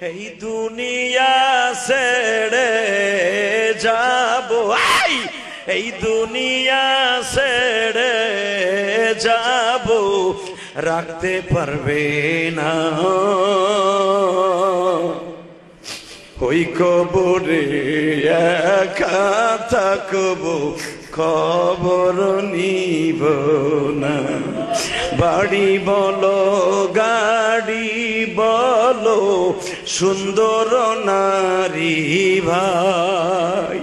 এই দুনিয়া ছেড়ে যাব, এই দুনিয়া ছেড়ে যাব, রাখতে পারবে না ওই কবরে একা থাকবো, খবর নিব না। বাড়ি বলো গাড়ি বলো, সুন্দর নারী ভাই,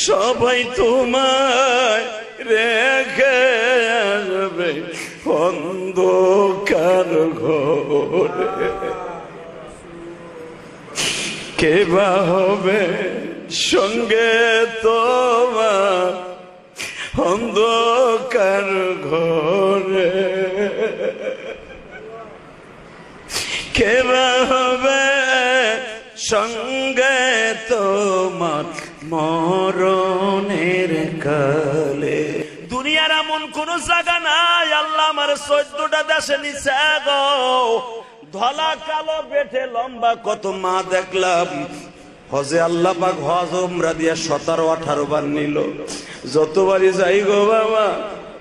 সবাই তোমায় রেখে আসবে অন্ধকার ঘরে। কে বা হবে সঙ্গে তোমার অন্ধকার ঘরে, কে বা হবে সঙ্গে তোমার মরণের কালে। দুনিয়ার এমন কোন জায়গা নাই আল্লাহ আমার 14টা দেশে নিছে গো। ধলা কালো বেঠে লম্বা কত মা দেখলাম, হজে আল্লাহ পাক হজ উমরা দিয়া 17-18 বার নিল। যতবারই যাই গো বাবা,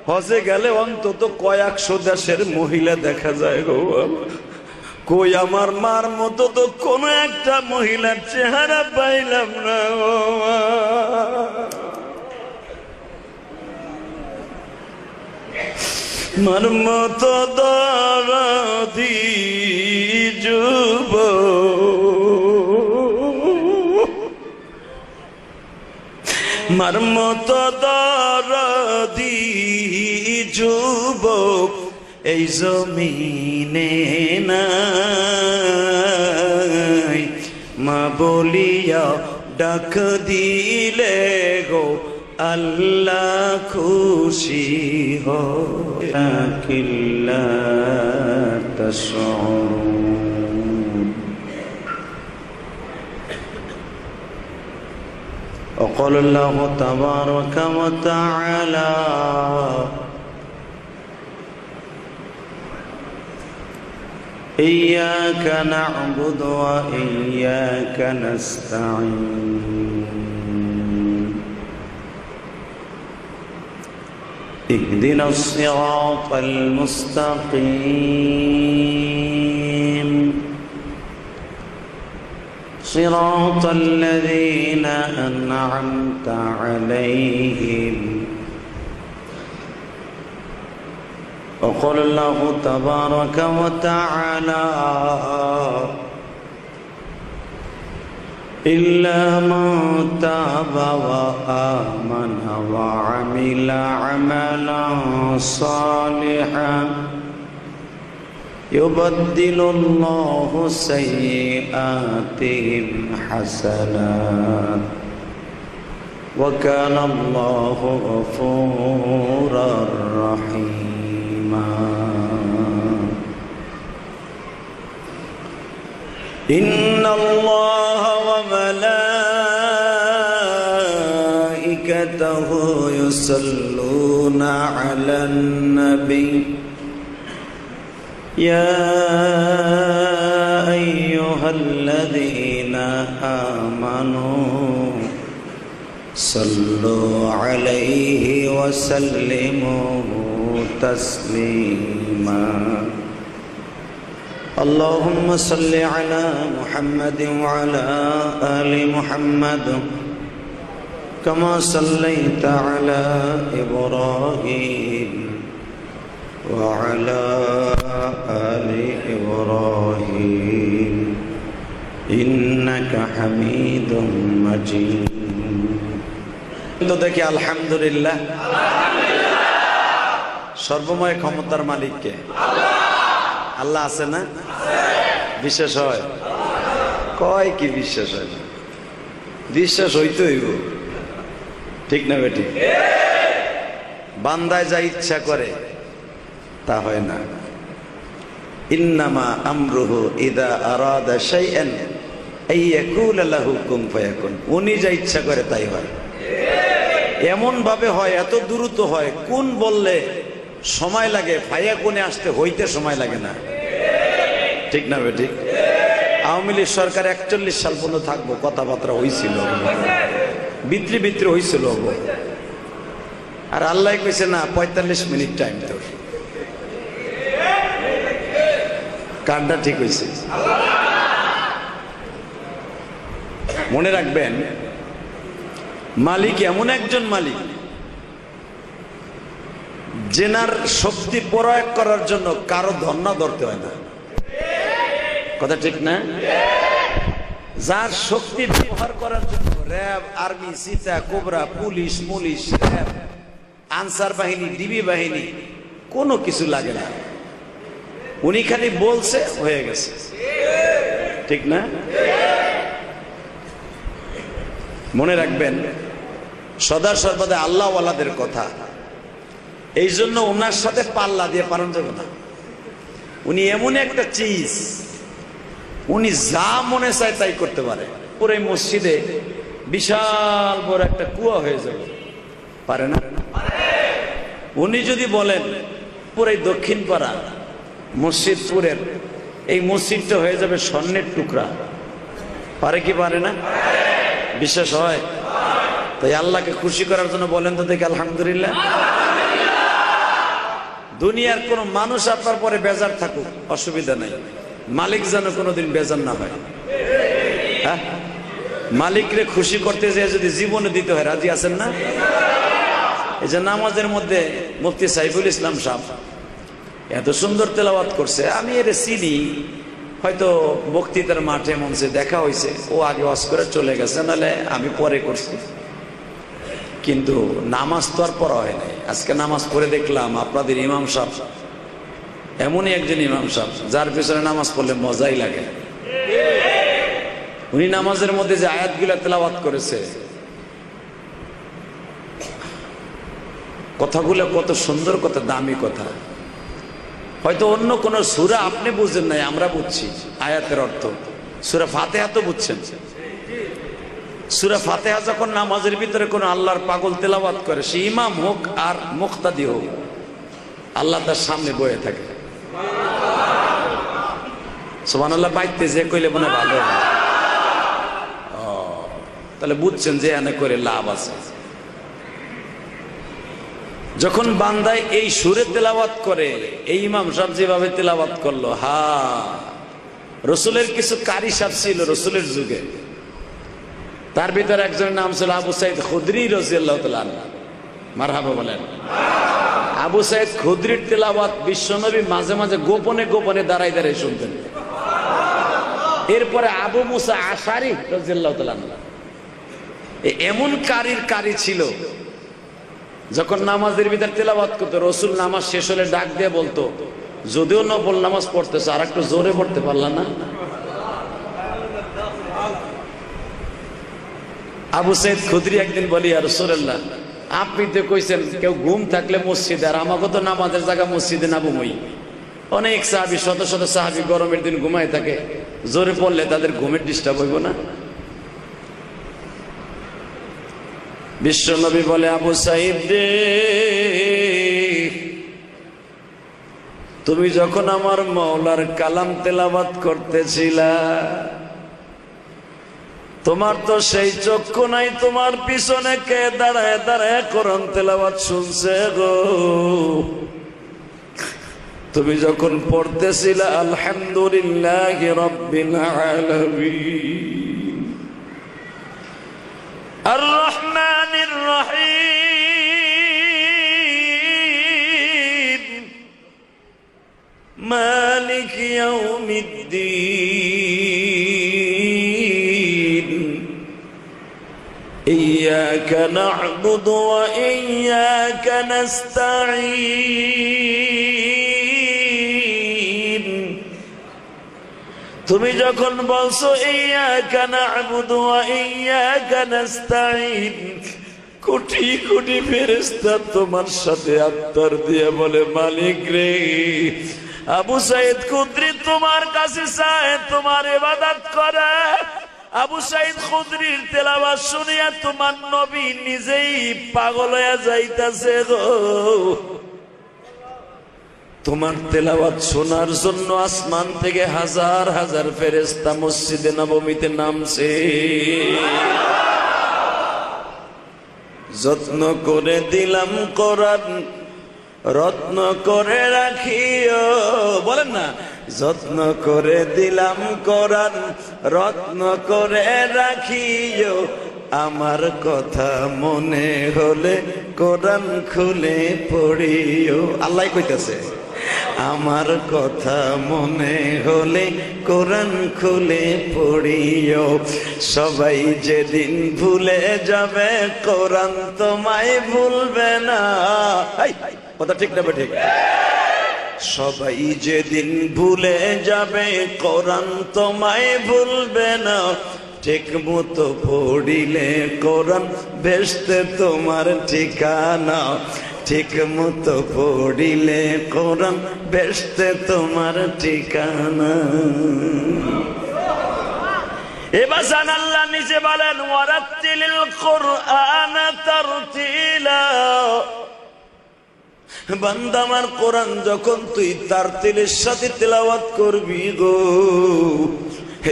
হজে গেলে অন্তত কয়েকশো দেশের মহিলা দেখা যায় গো বাবা। কই আমার মার মতো তো কোন একটা মহিলার চেহারা পাইলাম না গো। মার মতো দরদি যুবক, মার মতো দরদি যুবক এই জমিনে নাই। মা বলিয়া ডাক দিলে গো আল্লাহ খুশি হয়। কিল্লা তাশউরুন। وقال الله تبارك وتعالى إياك نعبد وإياك نستعين اهدنا الصراط المستقيم صراط الذين أنعمت عليهم. وقال الله تبارك وتعالى إلا من تاب وآمن وعمل عملا صالحا يبدل الله سيئاتهم حسنات وكان الله غفورا رحيما. إن الله وملائكته يصلون على النبي يا أيها الذين آمنوا صلوا عليه وسلموا تسليما. اللهم صل على محمد وعلى آل محمد كما صليت على إبراهيم وعلى آل إبراهيم إنك حميد مجيد. তো দেখি আলহামদুলিল্লাহ, সর্বময় ক্ষমতার মালিক কে? আল্লাহ আছে না? বিশ্বাস হয়? কয় কি বিশ্বাস হয় না? বিশ্বাস হইতে হইব, ঠিক না বেটি? বান্দায় যা ইচ্ছা করে তা হয় না। ইন্নামা আমরুহু ইদা আরাদা শাইআন আইয়াকুলা লাহু কুন ফায়াকুন। উনি যা ইচ্ছা করে তাই হয়। এমন ভাবে হয়, এত দ্রুত হয়, কোন বললে সময় লাগে, ফায়াকুনে আসতে হইতে সময় লাগে না, ঠিক না বেটি? আওয়ামী লীগ সরকার 41 সাল পর্যন্ত থাকবো, কথাবার্তা হয়েছিল, বিত্রি হয়েছিল। আর আল্লাহ কইছে না 45 মিনিট টাইম তোর। কারটা ঠিক হয়েছে। মনে রাখবেন, মালিক এমন একজন মালিক জেনার শক্তি প্রয়োগ করার জন্য কারো ধর্ণা ধরতে হয় না। কথা ঠিক না? যার শক্তি ব্যবহার করার জন্য RAB, army, Sita, cobra, police, RAB, answer বাহিনী, ডিবি বাহিনী কোনো কিছু লাগে না। উনি খালি বলছে, হয়ে গেছে। ঠিক না? মনে রাখবেন, সদা সর্বদা আল্লাহ ওয়ালাদের কথা। এই জন্য ওনার সাথে পাল্লা দিয়ে পালন যাবে না। উনি এমন একটা চিজ, উনি যা মনে চায় তাই করতে পারে। পুরো মসজিদে বিশাল বড় একটা কুয়া হয়ে যাবে, পারে না? উনি যদি বলেন পুরাই দক্ষিণ পাড়া মসজিদপুরের এই মসজিদটা হয়ে যাবে স্বর্ণের টুকরা, পারে কি পারে না? বিশ্বাস হয়? তাই আল্লাহকে খুশি করার জন্য বলেন তো দেখি আলহামদুলিল্লাহ। দুনিয়ার কোন মানুষ আপনার পরে বেজার থাকুক, অসুবিধা নাই, মালিক যেন কোনোদিন বেজার না হয়। হ্যাঁ, মালিকরে খুশি করতে যেয়ে যদি জীবনে দিতে হয়, রাজি আছেন না? এই যে নামাজের মধ্যে মুফতি সাইফুল ইসলাম সাহেব এত সুন্দর তেলাওয়াত করছে, আমি এর চিনি, হয়তো বক্তৃতার মাঠে মঞ্চে দেখা হয়েছে, ও আগে ওয়াজ করে চলে গেছে, নাহলে আমি পরে করছি। কিন্তু নামাজ তো আর পড়া হয় নাই। আজকে নামাজ পড়ে দেখলাম আপনাদের ইমাম সাহেব এমনই একজন ইমাম সাহেব যার পিছনে নামাজ পড়লে মজাই লাগে। উনি নামাজের মধ্যে যে আয়াতগুলা তেলাওয়াত করেছে, কথাগুলো কত সুন্দর, কত দামি কথা। হয়তো অন্য কোন সূরা আপনি বুঝেন নাই, আমরা বুঝছি আয়াতের অর্থ। সূরা ফাতিহা তো বুঝছেন। সূরা ফাতিহা যখন নামাজের ভিতরে কোন আল্লাহর পাগল তেলাওয়াত করে, সে ইমাম হোক আর মুক্তাদি হোক, আল্লাহ তার সামনে বয়ে থাকে। সুবহানাল্লাহ বাইতে যে কইলে মনে ভালো। তাহলে বুঝছেন যে এনে করে লাভ আছে। যখন বান্দায় এই সুরে তেলাওয়াত করে, এই ইমাম সাহেব যেভাবে তেলাওয়াত করলো, রসুলের কিছু কারি সাহেব ছিল রসুলের যুগে, তার ভিতরে একজনের নাম ছিল আবু সাইদ খুদরি রাদিয়াল্লাহু তাআলা আনহু। মারহাবা বলেন। আবু সাইদ খুদরির তেলাওয়াত বিশ্বনবী মাঝে মাঝে গোপনে গোপনে দাঁড়াই দাঁড়াই শুনতেন। এরপরে আবু মুসা আশারি রাদিয়াল্লাহু তাআলা আনহু এমন কারি ছিল, যখন নামাজের ভিতরে তেলাওয়াত করতো, রসুল নামাজ শেষ হলে ডাক দিয়ে বলতো, যদিও নফল নামাজ পড়তেছে আর একটু জোরে পড়তে পারলা না? আবু সাইদ খুদরি একদিন বলি, ইয়া রাসূলুল্লাহ, আপনি তো কইছেন কেউ ঘুম থাকলে মসজিদে, আর আমাকে তো নামাজের জায়গা মসজিদে না ঘুমাই। অনেক সাহাবী, শত শত সাহাবী গরমের দিন ঘুমায় থাকে, জোরে পড়লে তাদের ঘুমের ডিস্টার্ব হইব না? বিশ্বনবী বলে, আবু সাইদ রে, তুমি যখন আমার মাওলার কালাম তেলাওয়াত করতেছিলা, তোমার তো সেই চক্ষু নাই, তোমার পিছনে কে দাঁড়ায় দাঁড়ায় কোরআন তেলাওয়াত শুনছে গো। তুমি যখন পড়তেছিলা আলহামদুলিল্লাহি রাব্বিল আলামিন আর রহমানির রহিম মালিক ইয়াউমিদ্দিন ইয়্যাকা না'বুদু ওয়া ইয়্যাকা নাস্তাঈন, তুমি যখন বলছো ইয়্যাকা না'বুদু ওয়া ইয়্যাকা নাস্তাঈন, কোটি কোটি ফেরেশতা তোমার সাথে আত্মার দিয়ে বলে, মালিক রে, আবু সাইদ খুদরি তোমার কাছে চায়, তোমার ইবাদত করে। আবু সাইদ খুদরির তেলাওয়াত শুনিয়া তোমার নবী নিজেই পাগল হয়ে যাইতাছে গো। তোমার তেলাওয়াত শোনার জন্য আসমান থেকে হাজার হাজার ফেরেশতা মসজিদে নববীতে নামছে। যত্ন করে দিলাম কোরআন, রত্ন করে রাখিও, বলেন না, যত্ন করে দিলাম কোরআন, রত্ন করে রাখিও, আমার কথা মনে হলে কোরআন খুলে পড়িও। আল্লাহ কইতেছে, আমার কথা মনে হলে কোরআন খুলে পড়িও। সবাই যেদিন ভুলে যাবে কোরআন তোমায় ভুলবে না। কথা ঠিক না ঠিক? সবাই যেদিন ভুলে যাবে কোরআন তোমায় ভুলবে না। ঠিক মতো পড়িলে কোরআন বেহেশতে তোমার ঠিকানা। ঠিক মতো পড়িলে কোরআন বেহেশতে তোমার ঠিকানা। এবার জান আল্লাহ নিজে বলেন, ওয়ারাত্তিলিল কুরআন তারতিলা। বান্দা আমার, কোরআন যখন তুই তারতিলের সাথে তেলাওয়াত করবি গো,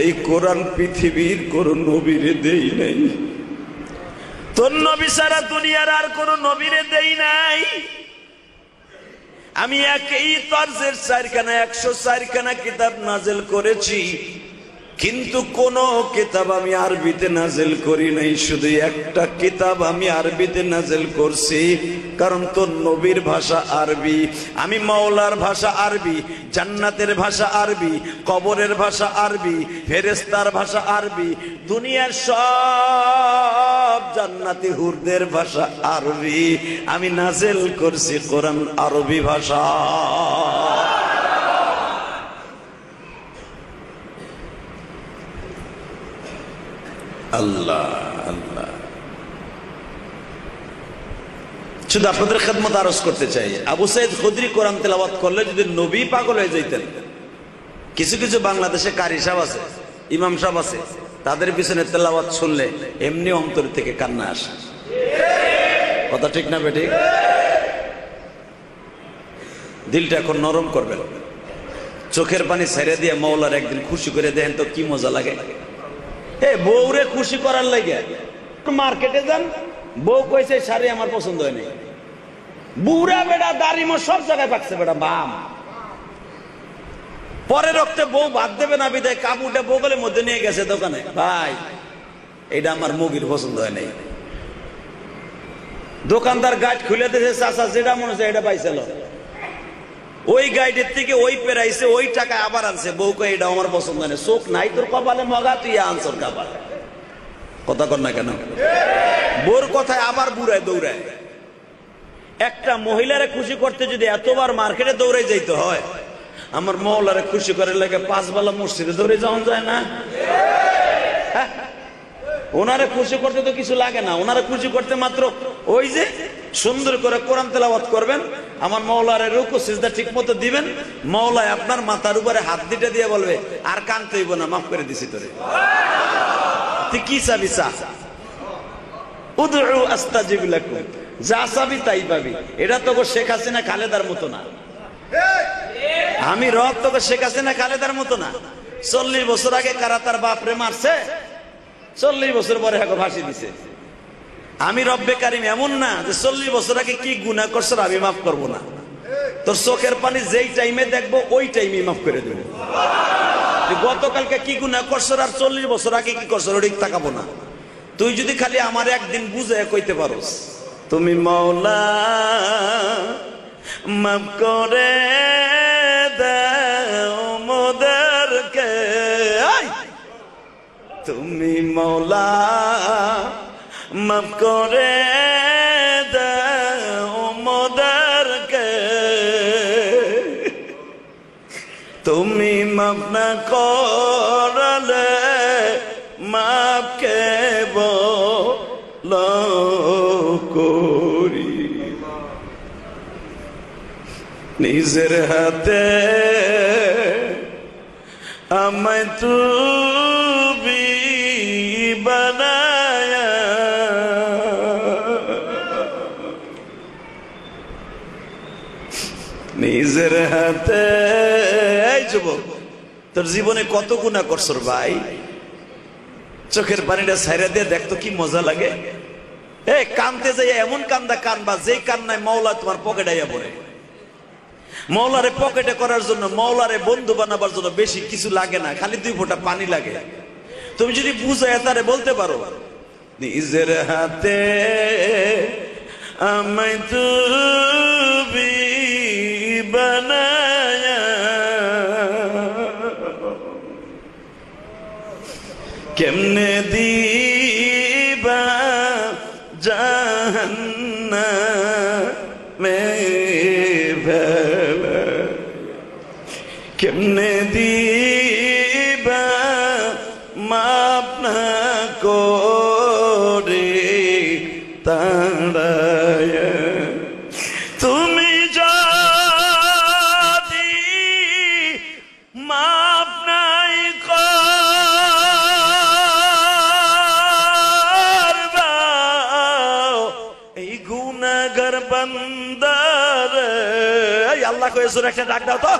এই কোরআন পৃথিবীর কোন নবীরে দেই নাই, তোর নবী সারা দুনিয়ার আর কোন নবীরে দেই নাই। আমি একই তরজের 104 খানা কিতাব নাজেল করেছি, কিন্তু কোন কিতাব আমি আরবিতে নাজেল করি নাই। শুধু একটা কিতাব আমি আরবিতে নাজেল করছি, কারণ তোর নবীর ভাষা আরবি, আমি মাওলার ভাষা আরবি, জান্নাতের ভাষা আরবি, কবরের ভাষা আরবি, ফেরেশতার ভাষা আরবি, দুনিয়ার সব জান্নাতি হুরদের ভাষা আরবি। আমি নাজেল করছি কোরআন আরবি ভাষা। আল্লাহ আল্লাহ, শুধু আপনাদের খেদমত আরজ করতে চাই, আবু সাইদ খুদরি কোরআন তেলাওয়াত করলে যদি নবী পাগল হয়ে যাইতেন। কিছু কিছু বাংলাদেশে কারি সাহেব আছে, ইমাম সাহেব আছে, তাদের পিছনে তেলাওয়াত শুনলে এমনি অন্তর থেকে কান্না আসে। কথা ঠিক না বেঠিক? দিলটা এখন নরম করবেন, চোখের পানি ছেড়ে দিয়ে মওলার একদিন খুশি করে দেন তো কি মজা লাগে। বউরে খুশি করার লাগে মার্কেটে যান, বউ কইছে শাড়ি আমার পছন্দ হয় নাই, বুড়া বেড়া দাড়ি মো সব জায়গায় পাকছে বেড়া বাম, পরে রক্তে বউ ভাত দেবে না বিদায় কাপড়টা বগলের মধ্যে নিয়ে গেছে দোকানে, ভাই এটা আমার মুগির পছন্দ হয় নাই। দোকানদার গাইড খুলে দিয়েছে, চাচা যেটা মনে হচ্ছে এটা পাইছিল, ওই গাইডের থেকে ওই পেরাইছে, ওই টাকা আবার আনছে, বউকে এটা আমার পছন্দ নেই। চোখ নাই তোর কপালে মগা, তুই আনছর কপালে। কথা কর না কেন? বোর কথায় আবার বুড়ায় দৌড়ায়। একটা মহিলারে খুশি করতে যদি এতবার মার্কেটে দৌড়ে যাইতে হয়, আমার মওলারে খুশি করে লাগে 5 বেলা মসজিদে দৌড়ে যাওয়া যায় না? ওনারে খুশি করতে তো কিছু লাগে না, ওনারে খুশি করতে মাত্র ওই যে সুন্দর করে কোরআন তেলাওয়াত করবেন, আমার মওলারে রুকু সিজদা ঠিক মতো দিবেন, মওলায় আপনার মাথার উপরে হাত দিতে দিয়ে বলবে, আর কাঁদতে হইব না, মাফ করে দিছি তোরে। তুই কি চাবি চা, উদউ আস্তাজিব লাকুম, যা চাবি তাই পাবি। এটা তো শেখ হাসিনা খালেদার মতো না, আমি রব তোকে শেখ হাসিনা খালেদার মতো না। 40 বছর আগে কারা তার বাপরে মারছে, 40 বছর পরে এখন ফাঁসি দিছে। আমি রব্বে কারিম এমন না যে 40 বছর আগে কি গুনাহ করছ আমি মাফ করব না। তোর চোখের পানি যেই টাইমে দেখবো ওই টাইমে মাফ করে দেব। গতকালকে কি গুনাহ করছ আর 40 বছর আগে কি করছ ওটা তাকাবো না। তুই যদি খালি আমার একদিন বুঝে কইতে পারোস, তুমি মাওলা মাফ করে দাও মোদেরকে, তুমি মাওলা মাফ করে দাও মোদেরকে, তুমি মাফ না করলে মাফ কে বল করি, নিজের হাতে আমায় তুমি বানায়া, নিজের হাতে। এই যুবক, তোর জীবনে কত গুনাহ করছর ভাই, চোখের পানিটা ছাইরা দিয়ে দেখতো কি মজা লাগে। এই কানতে যাই এমন কান্দা কানবা যেই কান্নায় মাওলা তোমার পকেটে আইয়া পড়ে। মাওলারে পকেটে করার জন্য, মাওলারে বন্ধু বানাবার জন্য বেশি কিছু লাগে না, খালি 2 ফোঁটা পানি লাগে। তুমি যদি বুঝায় তারে বলতে পারো, নিজের হাতে আমায় তুমি বানায়া, কেমনে দিবা জাহান্নামে ফেলা, কেমনে দিবা মাপ না করে তাড়ায়া। তুমি যদি মাপ নাই করবা এই গুনাহগার বান্দারে, আল্লাহ কয়েছে একটা ডাক দাও তো।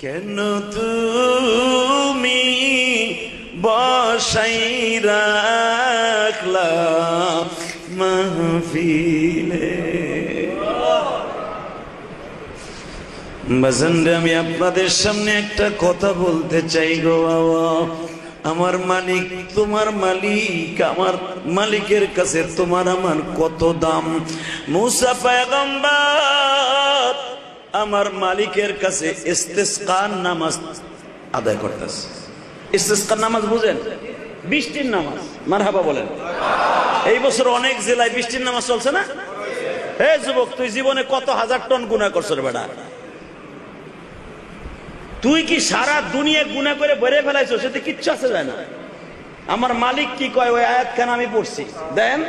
কেন তুমি বসাই রাখলা মাহফিলে। বাজানরে, আমি আপনাদের সামনে একটা কথা বলতে চাই গো বাবা। আমার মালিক তোমার মালিক, আমার মালিকের কাছে তোমার আমার কত দাম। মুসা পয়গম্বর আমার মালিকের কাছে ইস্তিসকার নামাজ আদায় করতেছে। ইস্তিসকার নামাজ বুঝেন? বৃষ্টির নামাজ। মারহাবা বলেন। এই বছর অনেক জেলায় বৃষ্টির নামাজ চলছে না? হে যুবক, তুই জীবনে কত হাজার টন গুনাহ করছিস রে বেটা? তুই কি সারা দুনিয়া গুনাহ করে ভরে ফেলাইছো? সেটা কিচ্ছু আছে যায় না। আমার মালিক কি কয় ওই আয়াতখান আমি পড়ছি, দেন।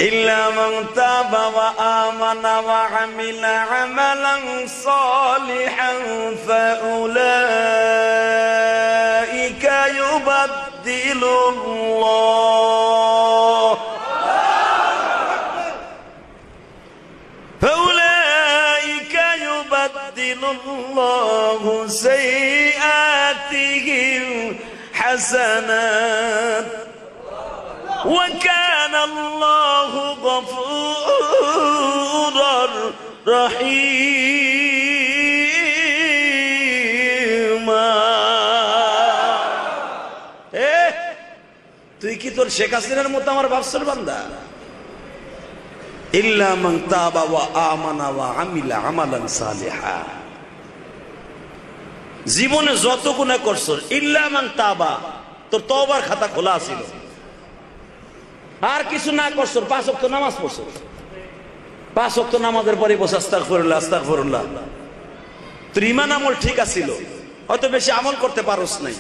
ইল্লা মান তাবা ওয়া আমানা ওয়া আমিলা আমালান সালিহান ফাউলাইকা ইউবাদদিলুল্লাহ يبدلullahu sayyi'atihim hasanat wa kana Allahu ghafurar rahima। তুই কি তোর শেখ হাসিনার মতো আমার বাপসর বান্দা? ইল্লা মান তাবা ওয়া আমানা ওয়া আমিলা আমালান সালিহা। জীবনে যত গুনাহ করছস, ইল্লা মান তাবা, তোর তওবার খাতা খোলা ছিল। আর কিছু না করছস, 5 ওয়াক্ত নামাজ পড়ছস, 5 ওয়াক্ত নামাজের পরে বস আস্তাগফিরুল্লাহ আস্তাগফিরুল্লাহ। তোর ঈমান আমল ঠিক আছিল, হয়তো বেশি আমল করতে পারোস নাই।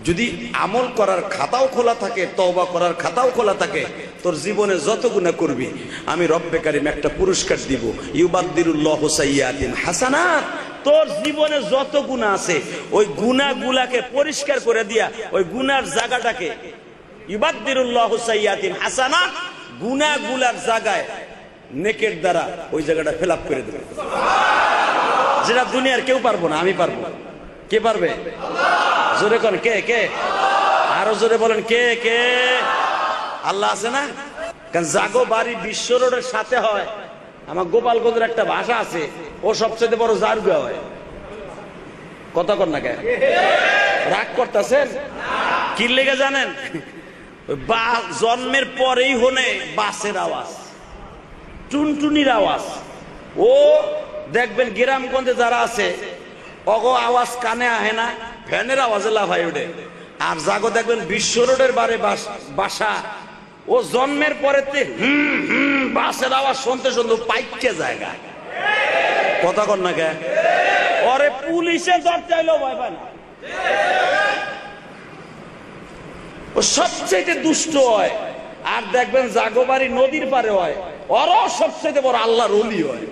যদি আমল করার খাতাও খোলা থাকে, তওবা করার খাতাও খোলা থাকে, তোর জীবনে যত গুনাহ করবি আমি রব্বে কারীম একটা পুরস্কার দিব। ইউবাদদিলুল্লাহু সাইয়্যাতিন হাসানাত। তোর জীবনে যত গুনাহ আছে ওই গুনাহগুলাকে পরিষ্কার করে দিয়া ওই গুনার জায়গাটাকে ইউবাদদিলুল্লাহু সাইয়্যাতিন হাসানাত, গুনাহগুলার জায়গায় নেকের দ্বারা ওই জায়গাটা ফিল আপ করে দেবে। যেটা দুনিয়ার কেউ পারবো না, আমি পারবো। কে পারবে? জোরে কোন কে কে? আরো জোরে বলেন কে কে? আল্লাহ আছে না? কারণ জাগো বাড়ি বিশ্ব রোডের সাথে হয়। আমার গোপালগঞ্জের একটা ভাষা আছে, ও সবচেয়ে বড় জারুগা হয়। কথা কর না কে? রাগ করতেছেন? কি লেগে জানেন? জন্মের পরেই হনে বাসের আওয়াজ, টুনটুনির আওয়াজ। ও দেখবেন গ্রামগঞ্জে যারা আছে অগো আওয়াজ কানে আহে না, ফ্যানের আওয়াজে লাফাই ওঠে। আর জাগো দেখবেন বিশ্ব রোডের বারে বাসা, ও জন্মের পরেতে বাসের আওয়াজ শুনতে শুনতে পাইকে জায়গা। কথা কর না কে? ওরে পুলিশে ধরতে চাইলেও ভয় পায় না। ও সবচেয়ে দুষ্ট হয়। আর দেখবেন জাগোবাড়ি নদীর পারে হয়, ওরও সবচেয়ে বড় আল্লাহর ওলি হয়।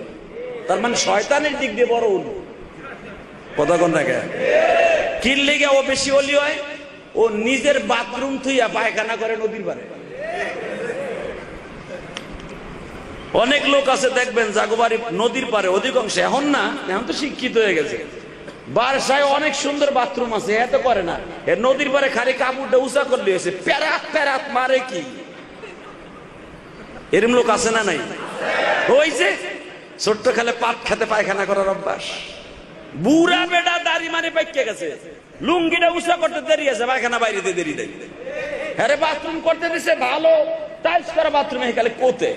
তার মানে শয়তানের দিক দিয়ে বড় ওলি। কথা কন না কে? কির লেগে ও বেশি ওলি হয়? ও নিজের বাথরুম থুইয়া পায়খানা করে নদীর পারে। অনেক লোক আছে দেখবেন জাগোবাড়ি নদীর পারে অধিকাংশ, এখন না, এখন তো শিক্ষিত হয়ে গেছে, বারসায় অনেক সুন্দর বাথরুম আছে, এত করে না, নদীর পারে খালি কাপড়টা উঁচা করলে হয়েছে, প্যারাত প্যারাত মারে কি, এরম লোক আছে না নাই? ওই যে ছোট্ট খেলে পাট খেতে পায়খানা করার অভ্যাস, বুড়া বেটা দাড়ি মানে পাইকে গেছে, লুঙ্গিটা উঁচা করতে দেরি আছে, পায়খানা বাইরে দেরি দেয়, হ্যাঁ বাথরুম করতে দিছে ভালো টাইলস করা বাথরুমে, খালি কোতে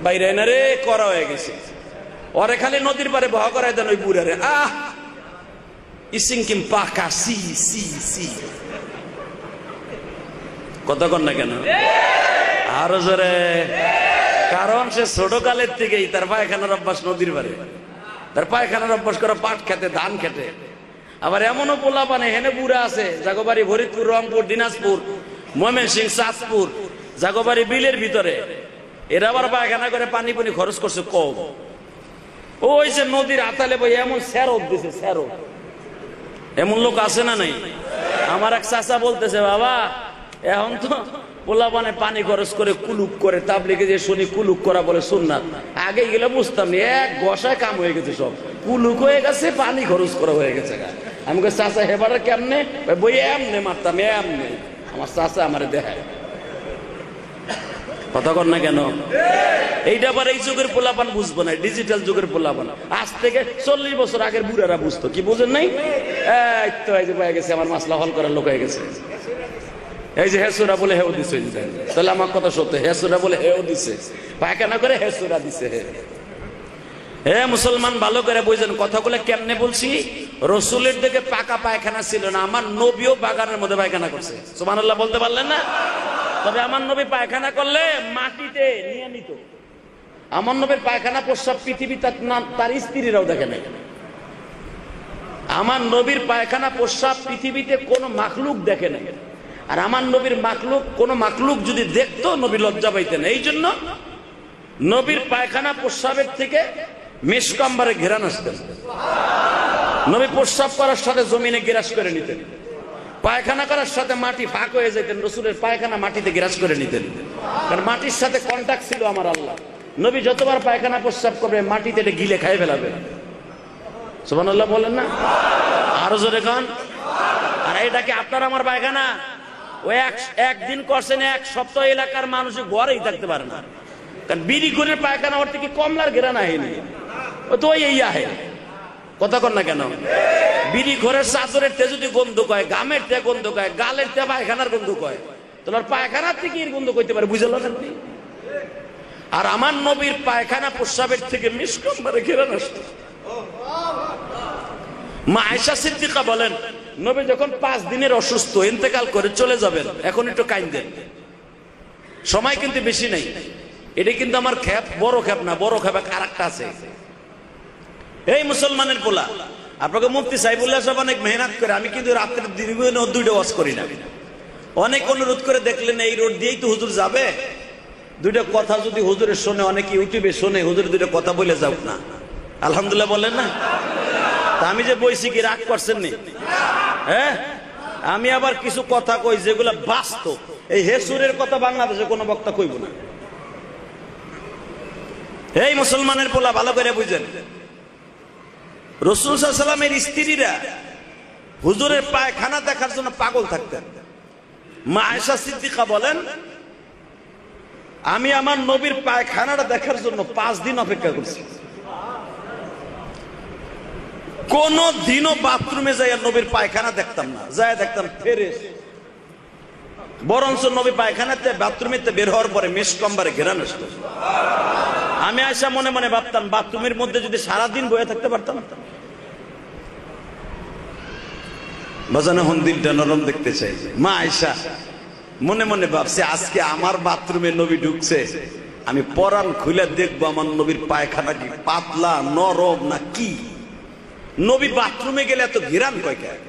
বাইরে না রে করা হয়ে গেছে, ওরে খালি নদীর পারে ভয় করাই দেন ওই বুড়ারে, আহ ইসিংকিম পাকা সি সি সি, কথা কন না কেন আরো জোরে? কারণ সে ছোট কালের থেকেই তার পায়খানার অভ্যাস নদীর পারে, তার পায়খানার অভ্যাস করে পাট খেতে ধান খেতে। আবার এমনও পোলা পানে হেনে বুড়া আছে জাগোবাড়ি ফরিদপুর রংপুর দিনাজপুর ময়মনসিংহ চাঁদপুর জাগোবাড়ি বিলের ভিতরে, এরা আবার পায়খানা করে পানি পানি খরচ করছে কম, ওই যে নদীর আতালে বই এমন স্যারত দিছে স্যারত, এমন লোক আছে না নাই? আমার এক চাচা বলতেছে বাবা এখন তো পোলা পানে পানি খরচ করে কুলুক করে, তাবলিগে যে শুনি কুলুক করা বলে সুন্নাত, আগে গেলে বুঝতাম না, এক গসায় কাম হয়ে গেছে, সব কুলুক হয়ে গেছে, পানি খরচ করা হয়ে গেছে। আমি চাচা হেবার কেমনে বই এমনে মারতাম এমনে, আমার চাচা আমার দেখায়, কথা কর না কেন? এইটা আবার এই যুগের পোলাপান বুঝবো না, ডিজিটাল যুগের পোলাপান, আজ থেকে 40 বছর আগের বুড়ারা বুঝতো, কি বুঝেন নাই? এই তো এই যে বয়ে গেছে আমার মাসলা হল করার লোক হয়ে গেছে, এই যে হেসুরা বলে হেও দিছে, তাহলে আমার কথা সত্য, হেসুরা বলে হেও দিছে, পায়খানা করে হেসুরা দিছে। হে মুসলমান ভালো করে বুঝেন কথাগুলো কেমনে বলছি। রসুলের দিকে পাকা পায়খানা ছিল না, আমার নবীও বাগানের মধ্যে পায়খানা করছে, সুবহানাল্লাহ বলতে পারলেন না? তবে আমার নবী পায়খানা করলে মাটিতে নিয়ে নিত, আমার নবীর পায়খানা প্রস্রাব পৃথিবী তার স্ত্রীরাও দেখে নাই, আমার নবীর পায়খানা প্রস্রাব পৃথিবীতে কোনো মাখলুক দেখে নাই, আর আমার নবীর মাখলুক কোন মাখলুক যদি দেখতো নবী লজ্জা পাইতেন, এই জন্য নবীর পায়খানা প্রস্রাবের থেকে মেশকাম্বারে ঘেরান আসতেন, নবী প্রস্রাব করার সাথে জমিনে গ্রাস করে নিতেন, পায়খানা করার সাথে মাটি ফাঁক হয়ে যেতেন, রসুলের পায়খানা মাটিতে গ্রাস করে নিতেন, কারণ মাটির সাথে কন্টাক্ট ছিল আমার আল্লাহ, নবী যতবার পায়খানা প্রস্রাব করবে মাটিতে এটা গিলে খাই ফেলাবে, সুবহানাল্লাহ বলেন না? আরো জোরে কান। আর এটাকে আপনার আমার পায়খানা ওই একদিন করছেন, এক সপ্তাহ এলাকার মানুষ ঘরেই থাকতে পারে না, কারণ বিড়ি ঘরের পায়খানা ওর থেকে কমলার ঘেরান আহেনি, ও তো ওই আহে, কথা কর না কেন? বিড়ি ঘরের চাদরের তে যদি গন্ধ কয়, গামের তে গন্ধ কয়, গালের তে পায়খানার গন্ধ কয়, তোমার পায়খানার থেকে এর গন্ধ কইতে পারে, বুঝলো না? আর আমার নবীর পায়খানা প্রস্রাবের থেকে মিসকম্বরে ঘেরান আসত। মা আয়েশা সিদ্দিকা বলেন নবী যখন 5 দিনের অসুস্থ ইন্তেকাল করে চলে যাবেন, এখন একটু কাইন্দেন, সময় কিন্তু বেশি নাই, এটা কিন্তু আমার খেপ, বড় খেপ না, বড় খেপ আরেকটা আছে। এই মুসলমানের পোলা, আপনাকে মুফতি সাইফুল্লাহ সাহেব অনেক মেহনত করে, আমি কিন্তু রাত্রে দীর্ঘ 2টা ওয়াজ করি না, অনেক অনুরোধ করে দেখলেন এই রোড দিয়েই তো হুজুর যাবে, 2টা কথা যদি হুজুরের শোনে, অনেক ইউটিউবে শোনে, হুজুর 2টা কথা বলে যাও না, আলহামদুলিল্লাহ বলেন না? তা আমি যে বইছি কি রাগ করছেন নি? হ্যাঁ, আমি আবার কিছু কথা কই যেগুলো বাস্তব, এই হেসুরের কথা বাংলাদেশে কোনো বক্তা কইব না। এই মুসলমানের পোলা ভালো করে বুঝেন, রাসূল সাল্লাল্লাহু আলাইহি ওয়াসাল্লামের স্ত্রীরা হুজুরের পায়খানা দেখার জন্য পাগল থাকতেন। মা আয়েশা সিদ্দিকা বলেন আমি আমার নবীর পায়খানাটা দেখার জন্য 5 দিন অপেক্ষা করছি, কোন দিনও বাথরুমে যাই নবীর পায়খানা দেখতাম না, যাই দেখতাম ফেরেশ, বরঞ্চ নবী পায়খানাতে বাথরুমেতে বের হওয়ার পরে মেশকম্বরে ঘেরান আসতো। আমি আয়েশা মনে মনে ভাবতাম বাথরুমের মধ্যে যদি সারাদিন বয়ে থাকতে পারতাম, বাজানো হন দিলটা নরম দেখতে চাই। মা আয়েশা মনে মনে ভাবছে আজকে আমার বাথরুমে নবী ঢুকছে, আমি পরান খুলে দেখবো আমার নবীর পায়খানা কি পাতলা নরম না কি। নবী বাথরুমে গেলে এত ঘেরান কয় কেন,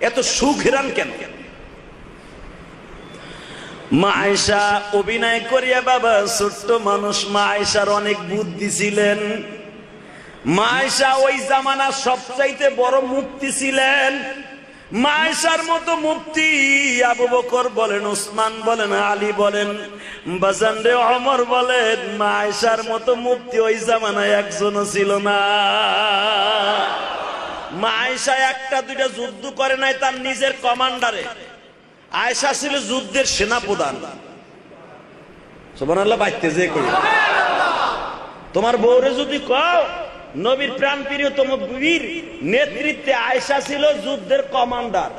এত সুঘেরান কেন? মা আয়েশা অভিনয় করিয়া, বাবা ছোট্ট মানুষ, মা আয়েশার অনেক বুদ্ধি ছিলেন। মা আয়েশা ওই জামানার সবচাইতে বড় মুফতি ছিলেন। মা আয়েশার মতো মুফতি আবু বকর বলেন, ওসমান বলেন, আলী বলেন, বাজান রে ওমর বলেন, মা আয়েশার মতো মুফতি ওই জামানায় একজনও ছিল না। মা আয়েশা একটা দুইটা যুদ্ধ করে নাই তার নিজের কমান্ডারে। আয়েশা ছিল যুদ্ধের সেনাপ্রধান। সুবহানাল্লাহ বাইতে যে কই তোমার বউরে যদি কও নবীর প্রাণ প্রিয়তম বীর নেতৃত্বে আয়েশা ছিল যুদ্ধের কমান্ডার,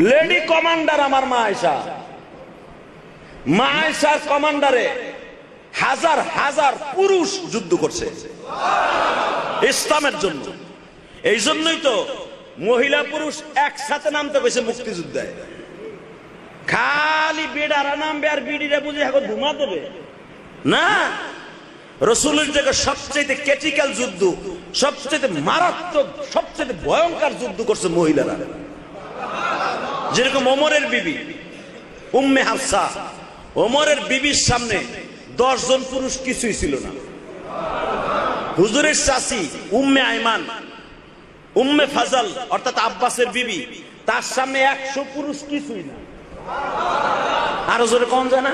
লেডি কমান্ডার আমার মা আয়েশা। মা আয়েশার কমান্ডারে হাজার হাজার পুরুষ যুদ্ধ করছে ইসলামের জন্য। এই জন্যই তো মহিলা পুরুষ একসাথে নামতে গেছে মুক্তিযুদ্ধে। খালি বেড়ারা নামবে আর বিড়িরা বুঝে এখন ধুমা দেবে না। রসুলের জায়গায় সবচেয়ে ক্রিটিক্যাল যুদ্ধ, সবচেয়ে মারাত্মক, সবচেয়ে ভয়ঙ্কর যুদ্ধ করছে মহিলারা। যেরকম ওমরের বিবি উম্মে হাফসা, ওমরের বিবির সামনে 10 জন পুরুষ কিছুই ছিল না। হুজুরের চাচি উম্মে আইমান, উম্মে ফাজল অর্থাৎ আব্বাসের বিবি, তার সামনে 100 পুরুষ কিছুই না। আরো জোরে কম যায় না?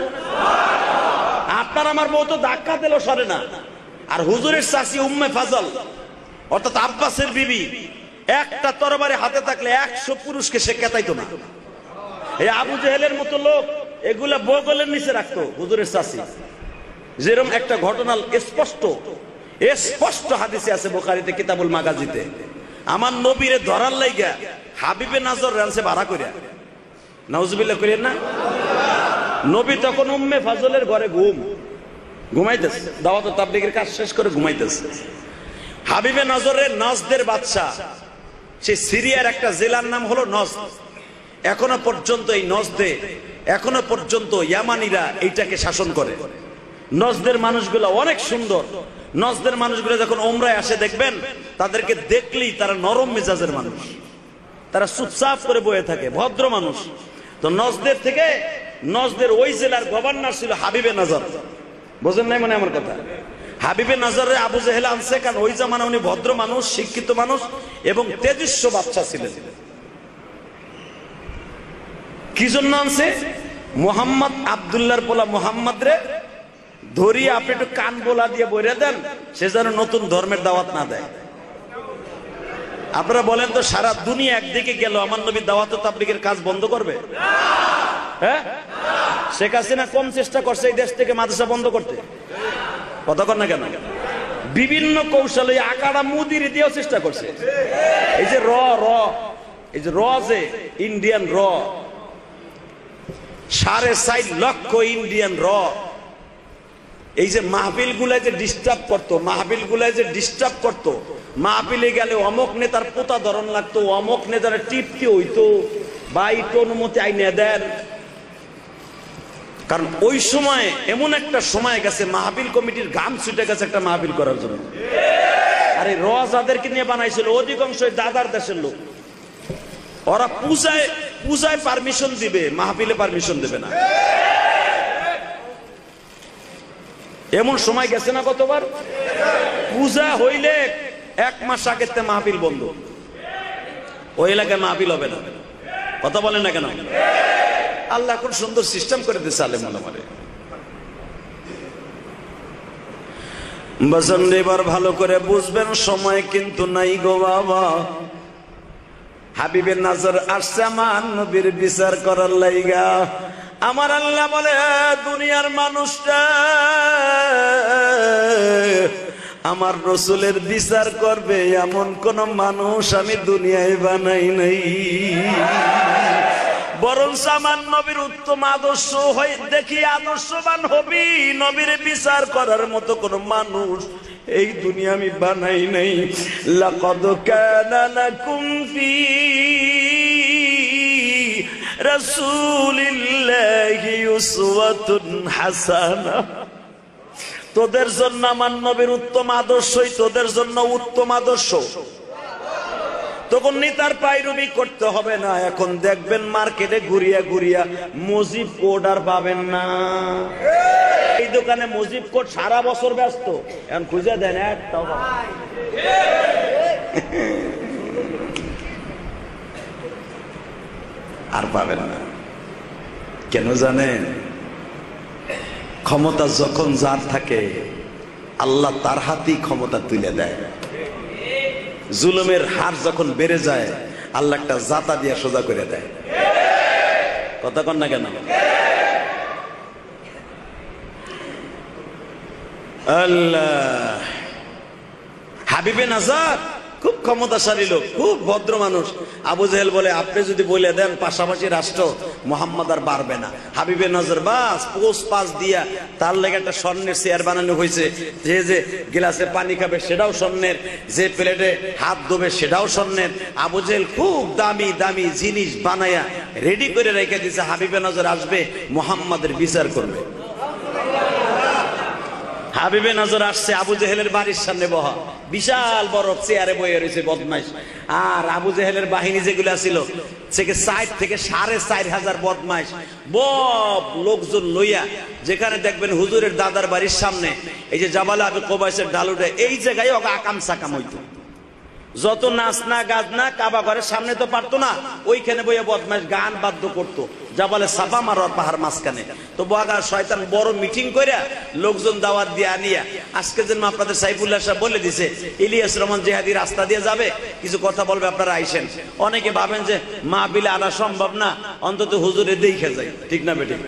আপনার আমার বউ তো ধাক্কা দিল সরে না। আর হুজুরের চাচি উম্মে ফাজল অর্থাৎ আব্বাসের বিবি একটা তরবারি হাতে থাকলে 100 পুরুষকে সে কেতাইতো না। এই আবু জেহেলের মতো লোক এগুলা বগলের নিচে রাখতো হুজুরের চাচি। যেরকম একটা ঘটনা স্পষ্ট হাদিসে আছে বুখারীতে কিতাবুল মাগাজিতে, আমার নবীরে ধরার লাইগা হাবিবে নাজর রানছে ভাড়া করিয়া। নাউজুবিল্লাহ করিয়েন না। নবী তখন উম্মে ফাজলের ঘরে ঘুমাইতেছে, দাওয়াত ও তাবলীগের কাজ শেষ করে ঘুমাইতেছে। হাবিবে নজরের নজদের বাদশা, সে সিরিয়ার একটা জেলার নাম হলো নজদ। এখনো পর্যন্ত এই নজদে এখনো পর্যন্ত ইয়ামানিরা এইটাকে শাসন করে। নজদের মানুষগুলো অনেক সুন্দর। নজদের মানুষগুলো যখন ওমরায় আসে দেখবেন তাদেরকে দেখলেই তারা নরম মেজাজের মানুষ, তারা চুপচাপ করে বয়ে থাকে, ভদ্র মানুষ। তো নজদের ওই জেলার গভর্নর ছিল হাবিবে নজর। বোঝেন নাই মানে আমার কথা? হাবিবে নজরে আবু জেহেল আনছে, কারণ ওই জামানা উনি ভদ্র মানুষ, শিক্ষিত মানুষ এবং তেজস্ব বাচ্চা ছিলেন। কি জন্য আনছে? মোহাম্মদ আব্দুল্লাহর পোলা মোহাম্মদ রে ধরিয়ে আপনি একটু কান বোলা দিয়ে বইরে দেন, সে যেন নতুন ধর্মের দাওয়াত না দেয়। আপনারা বলেন তো, সারা দুনিয়া একদিকে গেল, আমার নবী দাওয়াত ও তাবলীগের কাজ বন্ধ করবে? হ্যাঁ, শেখ হাসিনা কম চেষ্টা করছে এই দেশ থেকে মাদ্রাসা বন্ধ করতে, কথা কর না কেন? বিভিন্ন কৌশলে আকাড়া মুদির দিয়েও চেষ্টা করছে। এই যে এই যে যে ইন্ডিয়ান 4.5 লক্ষ ইন্ডিয়ান এই যে মাহফিল গুলায় যে ডিস্টার্ব করতো, মাহফিলে গেলে অমুক নেতার পোতা ধরন লাগতো, অমুক নেতার টিপতে হইতো, বা একটু অনুমতি আইনে দেন। কারণ ওই সময় এমন একটা সময় গেছে মাহফিল কমিটির ঘাম ছুটে গেছে একটা মাহফিল করার জন্য। আরে যাদেরকে নিয়ে বানাইছিল অধিকাংশ দাদার দেশের লোক। ওরা পূজায় পারমিশন দিবে, মাহফিলে পারমিশন দেবে না। এমন সময় গেছে না কতবার? পূজা হইলে 1 মাস আগে মাহফিল বন্ধ, ওই এলাকায় মাহফিল হবে না। কথা বলেন না কেন? আল্লাহ কোন সুন্দর সিস্টেম করে দিয়েছে আলেম ওলামারে। বাজান এবার ভালো করে বুঝবেন, সময় কিন্তু নাই গো বাবা। হাবিবের নজর আসছে আমার নবীর বিচার করার লাইগা। আমার আল্লাহ বলে, দুনিয়ার মানুষটা আমার রসুলের বিচার করবে এমন কোন মানুষ আমি দুনিয়ায় বানাই নাই। বরং আমার নবীর উত্তম আদর্শ হয়ে দেখি আদর্শবান হবি, নবীর বিচার করার মতো কোন মানুষ এই দুনিয়া আমি বানাই নাই। লাকাদ কানা লাকুম ফি রাসূলিল্লাহি উসওয়াতুন হাসানা। তোদের জন্য আমার নবীর উত্তম আদর্শই তোদের জন্য উত্তম আদর্শ। তখন নেতার পায়রবি করতে হবে না। এখন দেখবেন মার্কেটে ঘুরিয়া মুজিব কোড আর পাবেন না। এই দোকানে মুজিব কোড সারা বছর ব্যস্ত, এখন খুঁজে দেন একটাও। আর পাবেন না। কেন জানেন? ক্ষমতা যখন যার থাকে আল্লাহ তার হাতেই ক্ষমতা তুলে দেয়। জুলুমের হার যখন বেড়ে যায় আল্লাহ একটা জাতা দিয়ে সোজা করে দেয়। কথা কন না কেন? আল্লাহ হাবিবে নাজার খুব ক্ষমতাশালী লোক, খুব ভদ্র মানুষ। আবু জেহেল বলে আপনি যদি বলে দেন পাশাপাশি রাষ্ট্র, মোহাম্মদ আর পারবে না। হাবিবে নজর বাস পোস্ট পাস দিয়া তার লেগে একটা স্বর্ণের চেয়ার বানানো হয়েছে। যে যে গ্লাসে পানি খাবে সেটাও স্বর্ণের, যে প্লেটে হাত ধোবে সেটাও স্বর্ণের। আবু জেহেল খুব দামি দামি জিনিস বানায়া রেডি করে রেখে দিয়েছে। হাবিবে নজর আসবে, মোহাম্মদের বিচার করবে। হাবিবে নজর আসছে, আবু জেহেলের বাড়ির সামনে বহা, বিশাল বড় চেয়ারে বয়ে রয়েছে বদমাইশ। আর আবু জেহেলের বাহিনী যেগুলো ছিল থেকে 4 থেকে 4,500 বদমাইশ বব লোকজন লইয়া, যেখানে দেখবেন হুজুরের দাদার বাড়ির সামনে এই যে জাবালে আবু কোবাইসের ডালুটা, এই জায়গায় ওকে আকাম সাকাম হইতো। যত নাচ না গাছ না, কাবা ঘরের সামনে তো পারতো না, ওইখানে বইয়া বদমাইশ গান বাদ্য করতো জাবালে সাফা মারোয়ার পাহাড় মাঝখানে। তো বাগা শয়তান বড় মিটিং করে লোকজন দাওয়াত দিয়ে আনিয়া, আজকে যেন আপনাদের সাইফুল্লাহ সাহেব বলে দিছে ইলিয়াস রহমান জিহাদি রাস্তা দিয়ে যাবে, কিছু কথা বলবে, আপনারা আইসেন। অনেকে ভাবেন যে মাহফিলে আনা সম্ভব না, অন্তত হুজুরে দেখে যায়। ঠিক না বেঠিক?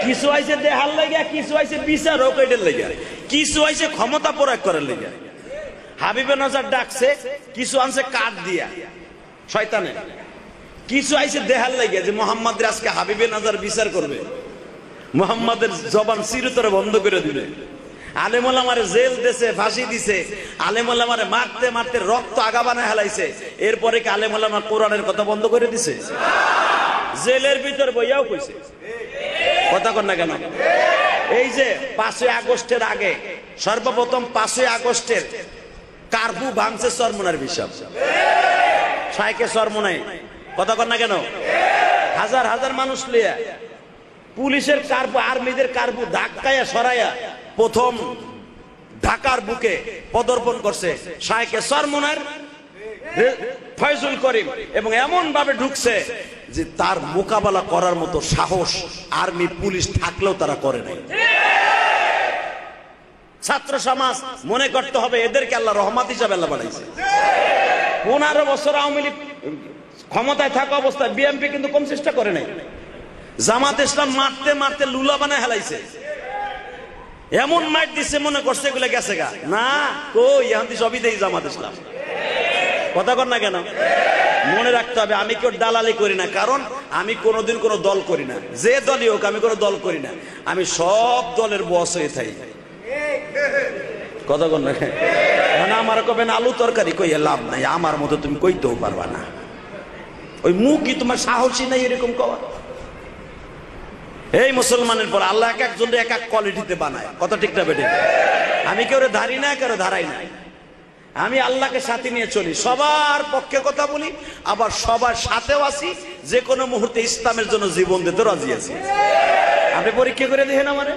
কিছু আইছে দেহার লেগে, কিছু আইছে বিচার হোক এটার লেগে, কিছু আইছে ক্ষমতা প্রয়োগ করার লেগে। হাবিবে নজর ডাকছে, কিছু আনছে কাঠ দিয়া শয়তানে, কিছু আইছে দেহার লাগে যে মোহাম্মদের আজকে হাবিবে নজর বিচার করবে, মোহাম্মদের জবান চিরতরে বন্ধ করে দিবে। আলেম ওলামারে জেল দিছে, ফাঁসি দিছে, আলেম ওলামারে মারতে মারতে রক্ত আগা বানায় হেলাইছে। এরপরে কি আলেম ওলামা কোরআনের কথা বন্ধ করে দিছে? জেলের ভিতর বইয়াও কইছে। কথা কন না কেন? এই যে 5ই আগস্টের আগে সর্বপ্রথম 5ই আগস্টের কারবু ভাঙছে চরমনার বিশাল সাইকে চরমনাই। কথা কন না কেন? হাজার হাজার মানুষ লিয়া পুলিশের কারবু, আর্মিদের কারবু ধাক্কায়া সরাইয়া প্রথম ঢাকার বুকে পদার্পণ করছে সাইকে চরমনার ফয়জুল করিম, এবং এমন ভাবে ঢুকছে যে তার মোকাবেলা করার মতো সাহস আর্মি পুলিশ থাকলেও তারা করে নাই। ছাত্র সমাজ মনে করতে হবে এদেরকে আল্লাহ রহমত হিসাবে আল্লাহ বানাইছে। 15 বছর আওয়ামী লীগ ক্ষমতায় থাকা অবস্থায় বিএনপি কিন্তু কম চেষ্টা করে নাই। জামাত ইসলাম মারতে মারতে লুলা বানায় হেলাইছে, এমন মাইট দিচ্ছে মনে করছে এগুলো গেছে গা। না, কই এখান সবই দেই জামাত ইসলাম। কথা কর না কেন? মনে রাখতে হবে আমি কেউ দালালি করি না, কারণ আমি কোনোদিন কোনো দল করি না। যে দলই হোক আমি কোনো দল করি না, আমি সব দলের বস হয়ে থাকি। কথা কন না? আমার কবেন আলু তরকারি কইয়া লাভ নাই, আমার মতো তুমি কইতেও পারবা না। ওই মুখই তোমার সাহসী নাই এরকম কওয়া। এই মুসলমানের পর আল্লাহ এক একজন এক এক কোয়ালিটিতে বানায়। কথা ঠিক না বেটে? আমি কেউ ধারি না, কেউ ধারাই না। আমি আল্লাহকে সাথে নিয়ে চলি, সবার পক্ষে কথা বলি, আবার সবার সাথেও আছি। যে কোনো মুহূর্তে ইসলামের জন্য জীবন দিতে রাজি আছি। আপনি পরীক্ষা করে দেখেন আমারে।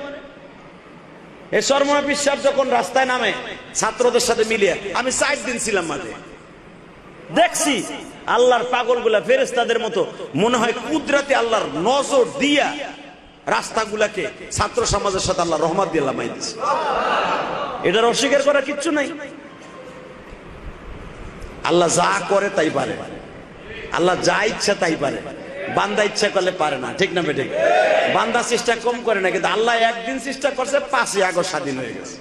এই শর্মা বিশ্বাস যখন রাস্তায় নামে ছাত্রদের সাথে মিলিয়ে, আমি 4 দিন ছিলাম মাঠে, দেখছি আল্লাহর পাগলগুলা ফেরেশতাদের মতো মনে হয় কুদরতে আল্লাহর নজর দিয়া রাস্তাগুলাকে ছাত্র সমাজের সাথে আল্লাহ রহমত দিয়ে লামাই দিচ্ছে। এটার অস্বীকার করার কিচ্ছু নাই। আল্লাহ যা করে তাই পারে, আল্লাহ যা ইচ্ছা তাই পারে, বান্দা ইচ্ছা করলে পারে না। ঠিক না বেঠিক? বান্দা চেষ্টা কম করে না, কিন্তু আল্লাহ একদিন চেষ্টা করছে, 5ই আগস্ট স্বাধীন হয়ে গেছে।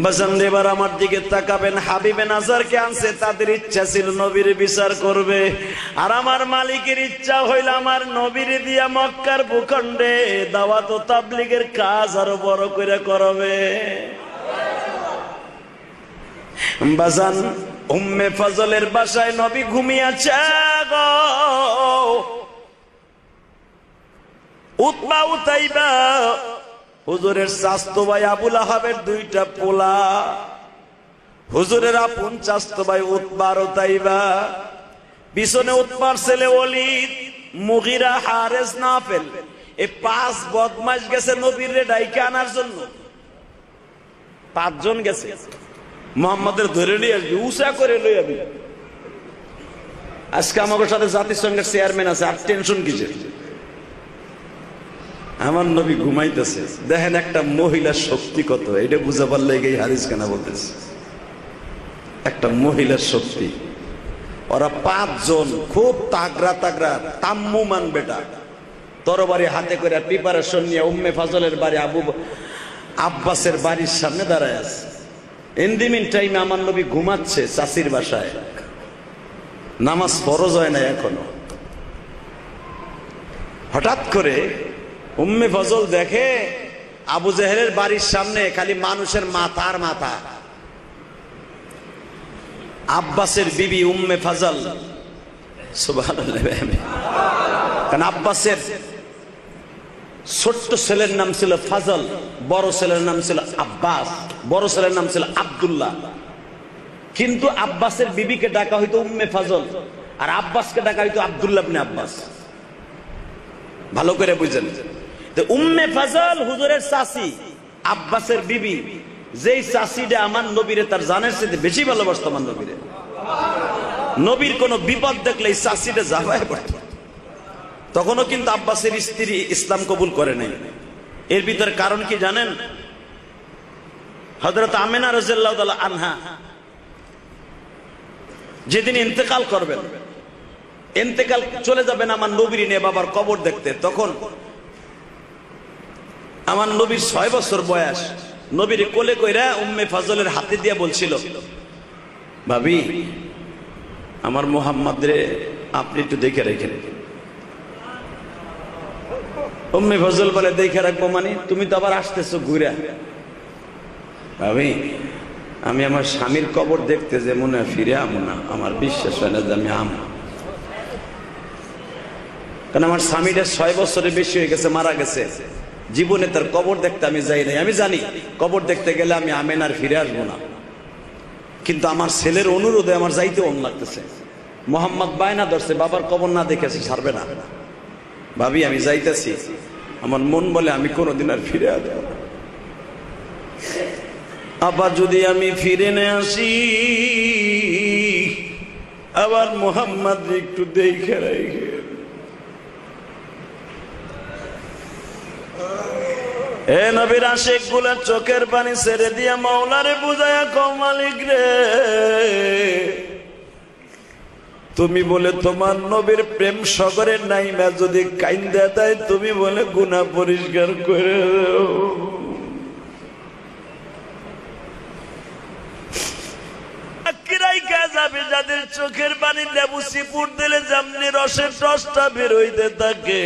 বাজানদেবার আমার দিকে তাকাবেন, হাবিবে নাজারকে আনছে, তাদের ইচ্ছা ছিল নবীর বিচার করবে, আর আমার মালিকের ইচ্ছা হইল আমার নবীর দিয়া মক্কার ভূখণ্ডে দাওয়াত ও তাবলীগের কাজ আরো বড় করে করবে। বাজান উম্মে ফজলের বাসায় নবী ঘুমিয়েছে গো। উতবা উতাইবা হুজুরের চাচতো ভাই আবুল আহাবের 2টা পোলা, হুজুরের আপন চাচতো ভাই উতবা আর উতাইবা, পিছনে উতবার ছেলে ওলীদ, মুগীরা, হারেস, নাফেল। এই 5 বদমাশ গেছে নবীর ডাইকে আনার জন্য। 5 জন গেছে, মোহাম্মদের ধরে নিয়ে আসবি, উষা করে লই যাবি। আজকে আমাদের সাথে জাতিসংঘের চেয়ারম্যান আছে, আর টেনশন কিসের? আমার নবী ঘুমাইতেছে, দেখেন একটা মহিলার শক্তি কত, এটা বুঝা পারলে এই হাদিস কেনা বলতেছে। একটা মহিলার শক্তি, ওরা 5 জন খুব তাগড়া তাগড়া তাম্মুমান বেটা, তরবারি হাতে করে প্রিপারেশন নিয়ে উম্মে ফাজলের বাড়ি আব্বাসের বাড়ির সামনে দাঁড়ায় আছে। ইন দি মিন টাইমে আমার নবী ঘুমাচ্ছে চাচির বাসায়, নামাজ ফরজ হয় না এখনো। হঠাৎ করে উম্মে ফজল দেখে আবু জেহেলের বাড়ির সামনে খালি মানুষের মাথার মাথা। আব্বাসের বিবি উম্মে ফাজল, সুবহানাল্লাহ, কারণ আব্বাসের ছোট্ট ছেলের নাম ছিল ফাজল, বড় ছেলের নাম ছিল আব্বাস, বড় ছেলের নাম ছিল আব্দুল্লাহ। কিন্তু আব্বাসের বিবিকে ডাকা হইতো উম্মে ফাজল, আর আব্বাসকে ডাকা হইতো আব্দুল্লাহ ইবনে আব্বাস। ভালো করে বুঝেন, উম্মে ফাজল হুজুরের চাচি, আব্বাসের বিবি, যেই চাচিটা আমার নবীরে তার জানের সাথে বেশি ভালোবাসতো। আমার নবীরে, নবীর কোন বিপদ দেখলে এই চাচিটা জাফায় পড়তো। তখনও কিন্তু আব্বাসের স্ত্রী ইসলাম কবুল করে নাই। এর ভিতরে কারণ কি জানেন? হযরত আমিনা রাদিয়াল্লাহু তাআলা আনহা যেদিন ইন্তেকাল করবেন, ইন্তেকাল চলে যাবেন আমার নবীর নিয়ে বাবার কবর দেখতে, তখন আমার নবীর 6 বছর বয়স। নবীর কোলে কইরা উম্মে ফাজলের হাতে দিয়ে বলছিল, ভাবি আমার মুহাম্মদ রে আপনি একটু দেখে রেখেন। উম্মে ফাজল বলে, দেখে রাখবো মানে? তুমি তো আবার আসতেছো ঘুরে। ভাবি আমি আমার স্বামীর কবর দেখতে যে মনে হয় ফিরে আমো না, আমার বিশ্বাস হয় না যে আমি আমো। কারণ আমার স্বামীটা 6 বছরের বেশি হয়ে গেছে, মারা গেছে। জীবনে তার কবর দেখতে আমি যাই নাই। আমি জানি কবর দেখতে গেলে আমি আমেনার ফিরে আসবো না, কিন্তু আমার ছেলের অনুরোধে আমার যাইতে অন লাগতেছে। মোহাম্মদ বায়না ধরছে, বাবার কবর না দেখেছি ছাড়বে না। ভাবি আমি যাইতেছি, আমার মন বলে আমি কোনোদিন আর ফিরে আসবো না। আবার যদি আমি ফিরে নে আসি, আবার মোহাম্মদ একটু দেখে রাখে। এ নবীর আশিক গুলা চোখের পানি ছেড়ে দিয়া মাওলারে বুঝায়া কও, মালিক রে তুমি বলে তোমার নবীর প্রেম সাগরের নাইমা যদি কাইন্দা দেয়, তুমি বলে গুনাহ পরিষ্কার করে দাও। যাদের চোখের পানি লেবু চিপুর দিলে যেমনি রসের রসটা বের হইতে থাকে,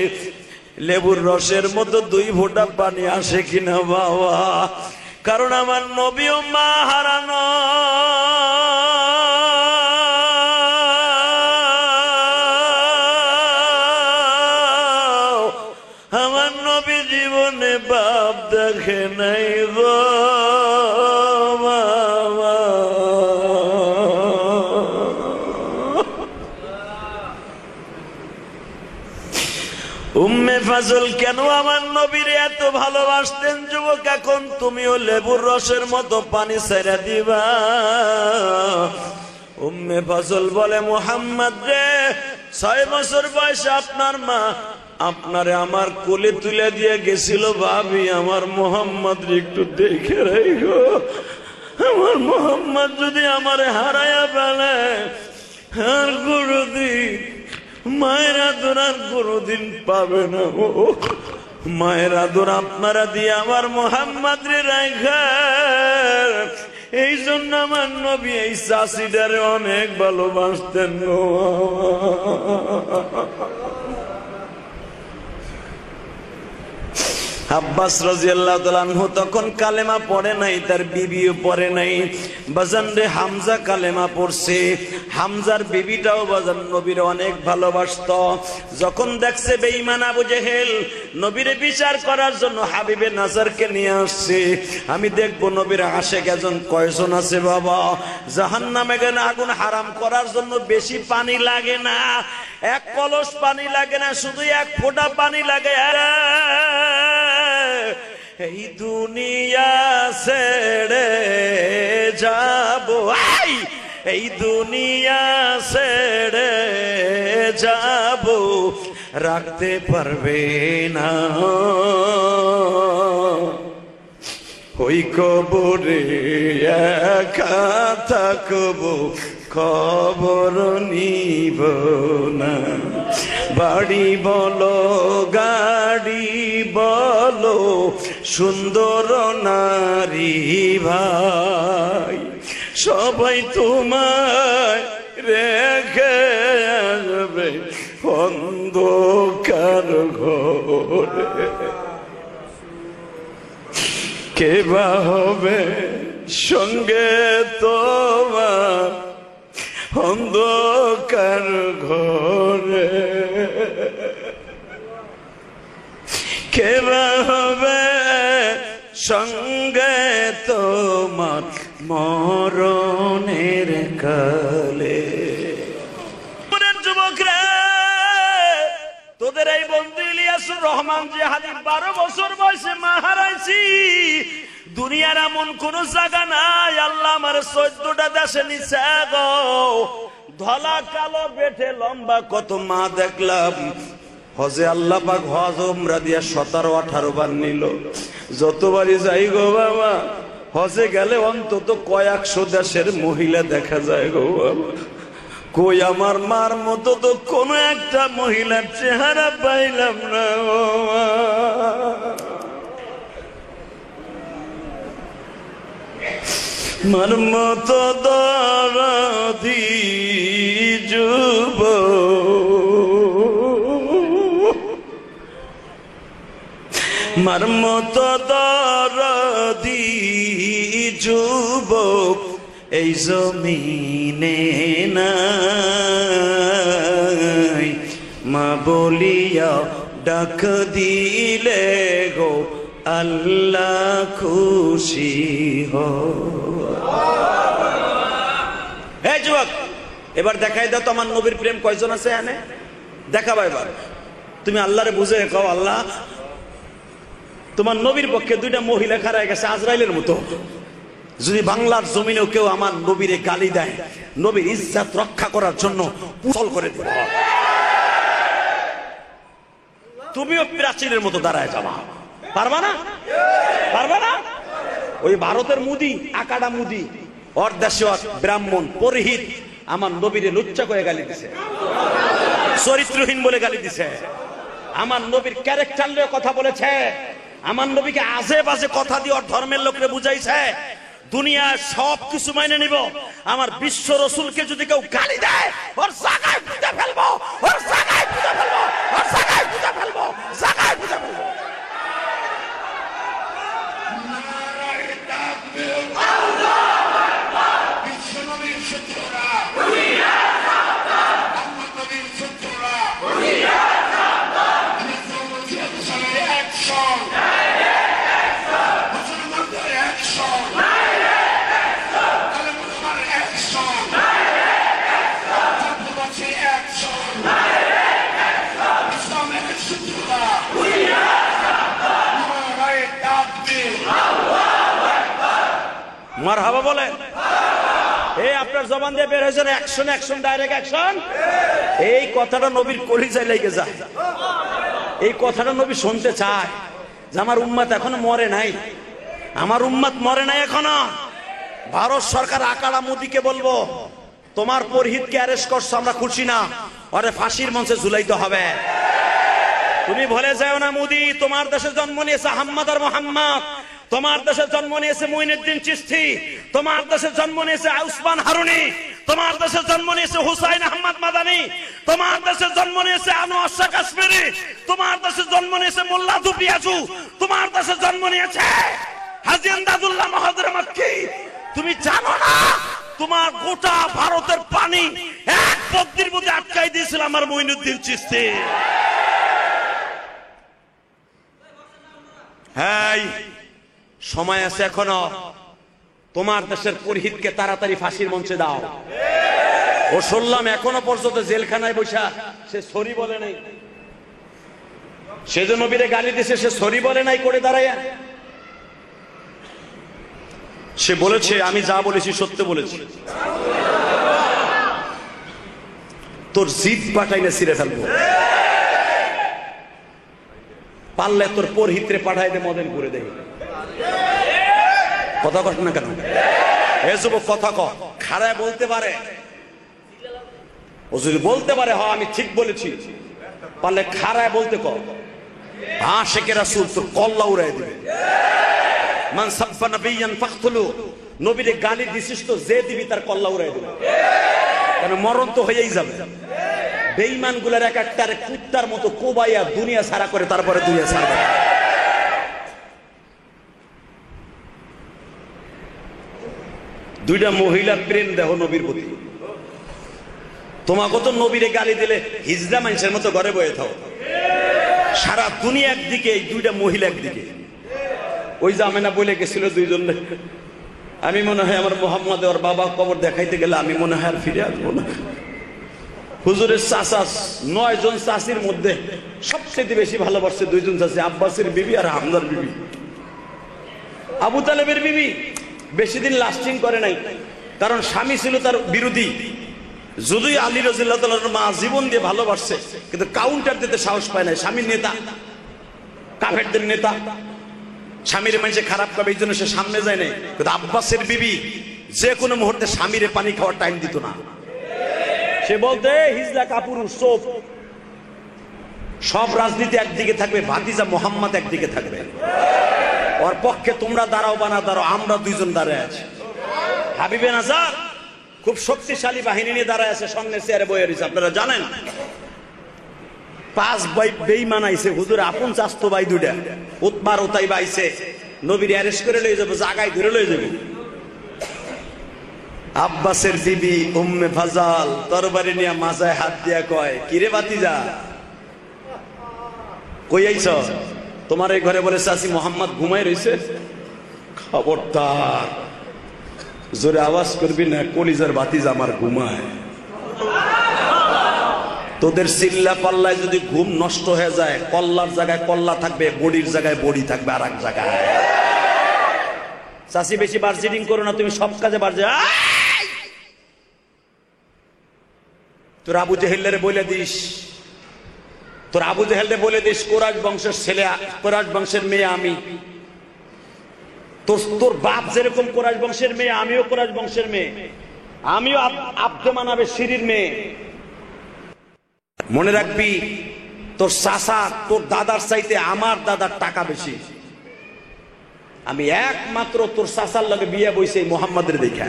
লেবুর রসের মতো 2 ফোঁটা পানি আসে কিনা বাবা? কারণ আমার নবীও মা হারানো, আমার নবী জীবনে বাপ দেখে নাই গো বাবা। উম্মে ফাজল কেন আমার নবীর এত ভালোবাসতেন যুবক? এখন তুমিও লেবুর রসের মতো পানি ছেড়ে দিবা। উম্মে ফাজল বলে, মুহাম্মদ রে 6 বছর বয়সে আপনার মা আপনারে আমার কোলে তুলে দিয়ে গেছিল। ভাবি আমার মোহাম্মদ একটু দেখে রাখো, আমার মোহাম্মদ যদি আমারে হারায়া ফেলে আর কোনদিন মায়ের আদর আর কোনদিন পাবে না। মায়ের আদর আপনারা দিয়ে আমার মোহাম্মদ রে রাখা। এই জন্য আমার নবী এই চাষিটারে অনেক ভালোবাসতেন। আব্বাস রাদিয়াল্লাহু তাআলা আনহু তখন কালেমা পড়ে নাই, তার বিবিও পড়ে নাই। বাজান রে হামজা কালেমা পড়ছে। হামজার বিবিটাও বাজান নবীর অনেক ভালোবাসতো। যখন দেখছে বেঈমান আবু জেহেল নবীরে বিচার করার জন্য হাবিবে নাজারকে নিয়ে আসছে, আমি দেখবো নবীর আশিক একজন কয়জন আছে বাবা। জাহান্নামে গেলে আগুন হারাম করার জন্য বেশি পানি লাগে না, 1 কলস পানি লাগে না, শুধু 1 ফোঁটা পানি লাগে। এই দুনিয়া ছেড়ে যাবো, এই দুনিয়া ছেড়ে যাব, রাখতে পারবে না ওই কবরে একা থাকব, খবর নিব না। বাড়ি বলো গাড়ি বলো, সুন্দর নারী ভাই, সবাই তোমায় রেখে আসবে অন্ধকার ঘরে। কে বা হবে সঙ্গে তোমার অন্ধকার ঘরে? কে বা হবে সঙ্গে তোমার মরণের কালে? যুবকরা, তোদের এই বন্ধু ইলিয়াসুর রহমান যে হাজি 12 বছর বয়সে মা হারাইছি, দুনিয়ার এমন কোন জায়গা নাই আল্লাহ আমার 14টা দেশে নিছে গো। ধলা কালো বেঠে লম্বা কত মা দেখলাম। হজে আল্লাহ পাক হজ উমরা দিয়া 17-18 বার নিল। যতবারই যাই গো বাবা, হজে গেলে অন্তত কয়েকশো দেশের মহিলা দেখা যায় গো বাবা। কই আমার মার মতো তো কোন একটা মহিলার চেহারা পাইলাম না গো। মার মতো দরদি যুবক, মার মতো দরদি যুবক এই জমিনে নাই। মা বলিয়া ডাক দিলে গো আল্লাহ খুশি হয়। যুবক, এবার দেখাই দাও তো আমার নবীর প্রেম কয়জন আছে এনে, দেখাবা এবার। তুমি আল্লাহরে বুঝে কও, আল্লাহ তোমার নবীর পক্ষে 2টা মহিলা খাড়া গেছে আজরাইলের মতো। যদি বাংলার জমিনেও কেউ আমার নবীরে গালি দেয়, নবীর ইজ্জত রক্ষা করার জন্য পুতল করে দেব। তুমিও প্রাচীরের মতো দাঁড়ায় যাবা, পারবা না? পারবা না? ওই ভারতের মুদি, আকাডা মুদি, ওর দেশে ব্রাহ্মণ পরিহিত আমার নবীরে লুচ্চা করে গালি দিছে, চরিত্রহীন বলে গালি দিছে, আমার নবীর ক্যারেক্টার নিয়ে কথা বলেছে, আমার নবীকে আজে বাজে কথা দিয়ে ওর ধর্মের লোকরে বুঝাইছে। দুনিয়ার সব কিছু মাইনে নিব, আমার বিশ্ব রসুলকে যদি কেউ গালি দেয় ওর জায়গায় পুঁতে ফেলবো, ওর জায়গায় পুঁতে ফেলবো, ওর জায়গায় পুঁতে ফেলবো, জায়গায় পুঁতে ফেলবো। মারহাবা বলে। এই আপনার জবান দিয়ে বের হয়েছে অ্যাকশন, অ্যাকশন, ডাইরেক্ট অ্যাকশন। এই কথাটা নবীর কলিজায় লেগে যায়, এই কথাটা নবী শুনতে চায় যে আমার উম্মত এখনো মরে নাই, আমার উম্মত মরে নাই এখনো। ভারত সরকার আকাড়া মোদিকে বলবো, তোমার পরহিতকে অ্যারেস্ট করছো, আমরা খুশি না, আরে ফাঁসির মঞ্চে ঝুলাইতে হবে। তুমি ভুলে যাও না মোদি, তোমার দেশে জন্ম নিয়েছে আহমদ আর মোহাম্মদ, তোমার দেশে জন্ম নিয়েছে মুইনুদ্দিন চিশতি, তোমার দেশে জন্ম নিয়েছে উসমান হারুনি, তোমার দেশে জন্ম নিয়েছে হুসাইন আহমদ মাদানি, তোমার দেশে জন্ম নিয়েছে আনোয়ার শাহ কাশ্মীরি, তোমার দেশে জন্ম নিয়েছে মোল্লা দুপিয়াজু, তোমার দেশে জন্ম নিয়েছে হাজী ইমদাদুল্লাহ মহোদয় মক্কি। তুমি জানো না তোমার গোটা ভারতের পানি এক পদ্মের মধ্যে আটকাই দিয়েছিল আমার মুইনুদ্দিন চিশতি। হ্যাঁ, সময় আছে এখনো, তোমার দেশের পরিহিতকে তাড়াতাড়ি ফাঁসির মঞ্চে দাও। ও শুনলাম এখনো পর্যন্ত জেলখানায় বসা সে সরি বলে নাই, সে যে নবীরে গালি দিয়েছে সে সরি বলে নাই করে দাঁড়ায়। সে বলেছে আমি যা বলেছি সত্য বলেছি। তোর জিদ পাঠাই না ছিঁড়ে ফেলবো। পারলে তোর পরহিত্রে পাঠাই দে, মদেন করে দেয়। কথা কস না কেন? এ যুবক কথা ক, খারায় বলতে পারে, ও যদি বলতে পারে হ্যাঁ আমি ঠিক বলেছি, পারলে খারায় বলতে ক, হ্যাঁ শেখে রাসূল তোর কল্লা উড়াই দিবে। মান সাব্বা নাবিয়ান ফাকতুলু, নবীরে গালি দিছিস তো যে দিবি তার কল্লা উড়াই দিবে, কারণ মরণ তো হয়েই যাবে। বেঈমান গুলার এক একটারে কুত্তার মতো কোবাইয়া দুনিয়া সারা করে তারপরে দুনিয়া ছাড়বে। দুইটা মহিলার প্রেম দেহ নবীর প্রতি। তোমাকে তো নবীরে গালি দিলে হিজড়া মানুষের মতো ঘরে বয়ে থাও, সারা দুনিয়া একদিকে, এই দুইটা মহিলা একদিকে। ওই যে আমেনা বলে গেছিল দুইজন, আমি মনে হয় আমার মোহাম্মদ ওর বাবা কবর দেখাইতে গেলে আমি মনে হয় আর ফিরে আসবো না। হুজুরের চাচা 9 জন চাচির মধ্যে সবচেয়ে বেশি ভালোবাসছে দুইজন চাচি, আব্বাসের বিবি আর হামজার বিবি। আবু তালেবের বিবি বেশি দিন লাস্টিং করে নাই, কারণ স্বামী ছিল তার বিরোধী। যদিও আলী রাদিয়াল্লাহু তাআলার মা জীবন দিয়ে ভালোবাসছে, কিন্তু কাউন্টার দিতে সাহস পায় না। স্বামীর নেতা, কাফেরদের নেতা, স্বামীর মানুষে খারাপ করবে এই জন্য সে সামনে যায় নাই। কিন্তু আব্বাসের বিবি যে কোনো মুহূর্তে স্বামীরে পানি খাওয়ার টাইম দিত না। সে বলতে হিজলা কাপুরুষ চোপ, সব রাজনীতি একদিকে থাকবে, ভাতিজা মোহাম্মদ একদিকে থাকবে। ওর পক্ষে তোমরা দাঁড়াও বা না দাঁড়াও, আমরা দুইজন দাঁড়ায় আছি। হাবিবে নাজার খুব শক্তিশালী বাহিনী নিয়ে দাঁড়ায় আছে, সামনে চেয়ারে বয়ে রয়েছে। আপনারা জানেন 5 বেঈমান আইছে, হুজুর আপন চাস্তো ভাই দুইটা, উতবার উতাইবা আইছে, নবীর অ্যারেস্ট করে লয়ে যাবো, জায়গায় ধরে লয়ে যাবো। আব্বাসের বিবি উম্মে ফাজাল তরবারি নিয়ে মাজায় হাত দিয়া কয়, কিরে ভাতিজা কই আইছ? তোমার এই ঘরে বলে চাচি মোহাম্মদ ঘুমাই রইছে। খবরদার জোরে আওয়াজ করবি না, কলিজার ভাতিজা আমার ঘুমায়। তোদের চিল্লা পাল্লায় যদি ঘুম নষ্ট হয়ে যায়, কল্লার জায়গায় কল্লা থাকবে, বডির জায়গায় বডি থাকবে আর এক জায়গায়। চাচি বেশি বার্জিডিং করো না, তুমি সব কাজে বার্জে। তোর আবু জেহেলরে বলে দিস, তোর আবু জেহেলরে বলে দিস কোরাইশ বংশের ছেলে, কোরাইশ বংশের মেয়ে আমি। তোর বাপ যেরকম কোরাইশ বংশের মেয়ে, আমিও কোরাইশ বংশের মেয়ে, আমিও আব্দে মানাবে সিরির মেয়ে। মনে রাখবি তোর চাচা তোর দাদার চাইতে আমার দাদার টাকা বেশি। আমি একমাত্র তোর চাচার লগে বিয়ে বইছে মোহাম্মদের দেখা।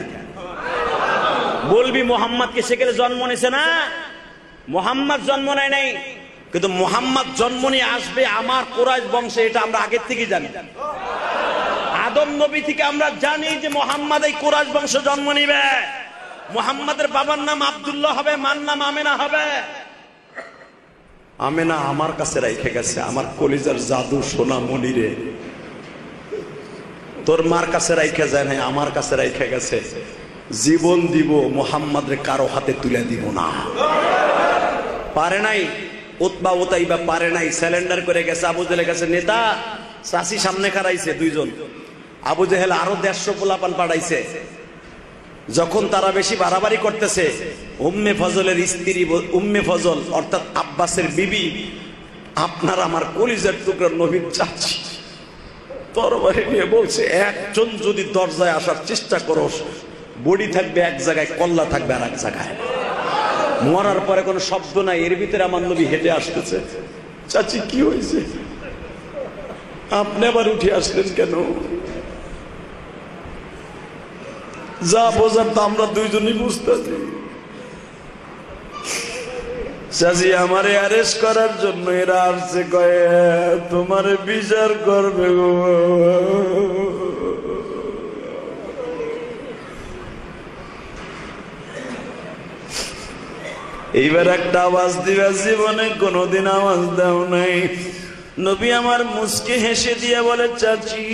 বলবি মোহাম্মদকে সেখানে জন্ম নিয়েছে না, মোহাম্মদ জন্ম নেয় নাই, কিন্তু মোহাম্মদ জন্ম নিয়ে আসবে আমার কোরাইশ বংশে, এটা আমরা আগের থেকে জানি। আদম নবী থেকে আমরা জানি যে মোহাম্মদ এই কোরাইশ বংশে জন্ম নিবে। মোহাম্মদের বাবার নাম আব্দুল্লাহ হবে, মার নাম আমেনা হবে। আমেনা আমার কাছে রেখে গেছে আমার কলিজার জাদু সোনা মনিরে। তোর মার কাছে রেখে যায় নাই, আমার কাছে রেখে গেছে। জীবন দিব, মোহাম্মদের কারো হাতে তুলে দিব না। পারে নাই, উতবা উতাইবা পারে নাই, স্যালেন্ডার করে গেছে। আবু জেহেলের কাছে নেতা চাচি সামনে খাড়াইছে দুইজন। আবু জেহেল আরো 150 পোলাপান পাঠাইছে। যখন তারা বেশি বাড়াবাড়ি করতেছে, উম্মে ফজলের স্ত্রী, উম্মে ফজল অর্থাৎ আব্বাসের বিবি, আপনার আমার কলিজার টুকরা নবীর চাচি, তরবারি নিয়ে বলছে, একজন যদি দরজায় আসার চেষ্টা করো, বডি থাকবে এক জায়গায়, কল্লা থাকবে আর এক জায়গায়। মরার পরে কোনো শব্দ নাই। এর ভিতরে আমার নবী হেঁটে আসতেছে। চাচি কি হয়েছে? আপনি আবার উঠে আসলেন কেন? যা বোঝার তো আমরা দুইজনই বুঝতেছি। চাচি আমারে অ্যারেস্ট করার জন্য এরা আসছে, কয়ে তোমারে বিচার করবে গো। এইবার একটা আওয়াজ দিবা, জীবনে কোনোদিন আওয়াজ দাও নাই। নবী আমার মুস্কি হেসে দিয়ে বলে, চাচি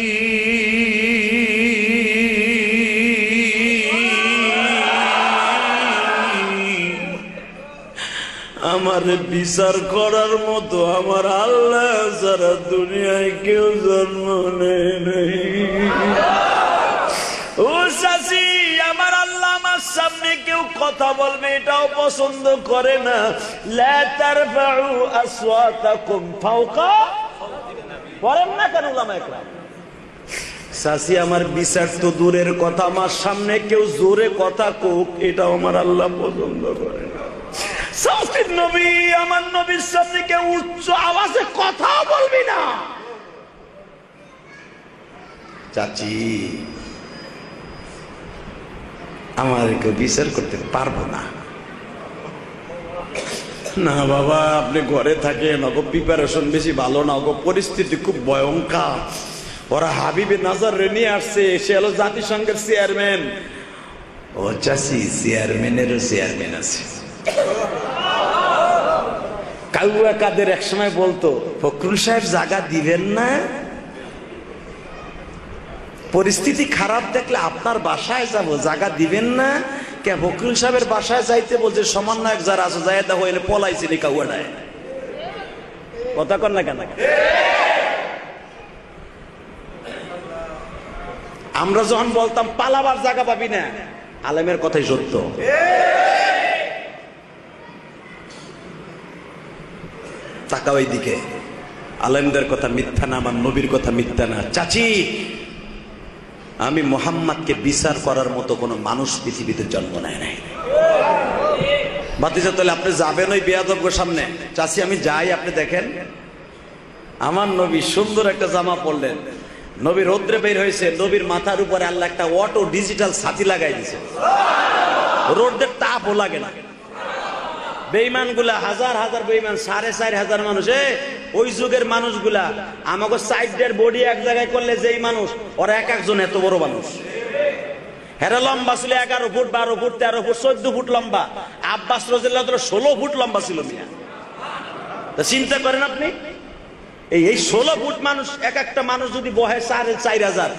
আমার বিচার করার মতো আমার আল্লাহ যারা দুনিয়ায় কেউ জন্ম নেয় নাই। ও চাচি, আমার আল্লাহ আমার সামনে কেউ কথা বলবে এটাও পছন্দ করে না। লা তারফাউ আসওয়াতাকুম ফাওকা, বলেন না কেন উলামায়ে কেরাম? চাচি আমার বিচার তো দূরের কথা, আমার সামনে কেউ জোরে কথা কোক এটাও আমার আল্লাহ পছন্দ করে না। চাচির নবী, আমার নবীর সামনে কেউ উচ্চ আওয়াজে কথাও বলবি না। চাচি আমার কেউ বিচার করতে পারবো না। না বাবা, আপনি ঘরে থাকেন, ওগো প্রিপারেশন বেশি ভালো না, ওগো পরিস্থিতি খুব ভয়ঙ্কর। ওরা হাবিবে নাজার রে নিয়ে আসছে, সে হলো জাতিসংঘের চেয়ারম্যান। ও চাচি, চেয়ারম্যানেরও চেয়ারম্যান আছে। কাউয়া কাদের এক সময় বলতো, ফখরুল সাহেব জায়গা দিবেন না? পরিস্থিতি খারাপ দেখলে আপনার বাসায় যাব, জায়গা দিবেন না? কে ফখরুল সাহেবের বাসায় যাইতে বলছে সমন্বয়ক যারা আছে, যাই দেখো এলে পলাইছে নি কাউয়াটায়। কথা কর না কেন? আমরা যখন বলতাম পালাবার জায়গা পাবি না, আলেমের কথাই সত্য। তাকা ওই দিকে, আলেমদের কথা মিথ্যা না, আমার নবীর কথা মিথ্যা না। চাচি, আমি মুহাম্মদকে বিচার করার মতো কোন মানুষ পৃথিবীতে জন্ম নেয় নাই। ভাতিজা, তাহলে আপনি যাবেন ওই বেয়াদবের সামনে? চাচি আমি যাই, আপনি দেখেন আমার নবী সুন্দর একটা জামা পরলেন, নবী রৌদ্রে বের হয়েছে, নবীর মাথার উপরে আল্লাহ একটা অটো ডিজিটাল ছাতি লাগাই দিছে, রোদের তাপও লাগে না। বেঈমান গুলা হাজার হাজার বেঈমান, 4,500 মানুষ, ওই যুগের মানুষগুলা আমাকে সাইডের বডি এক জায়গায় করলে যেই মানুষ, ওরা এক একজন এত বড় মানুষ। হেরা লম্বা ছিল 11 ফুট, 12 ফুট, 13 ফুট, 14 ফুট লম্বা। আব্বাস রাদিয়াল্লাহু তাআলা 16 ফুট লম্বা ছিল মিয়া। তা চিন্তা করেন আপনি, এই 16 ফুট মানুষ, এক একটা মানুষ যদি বহে 4,500,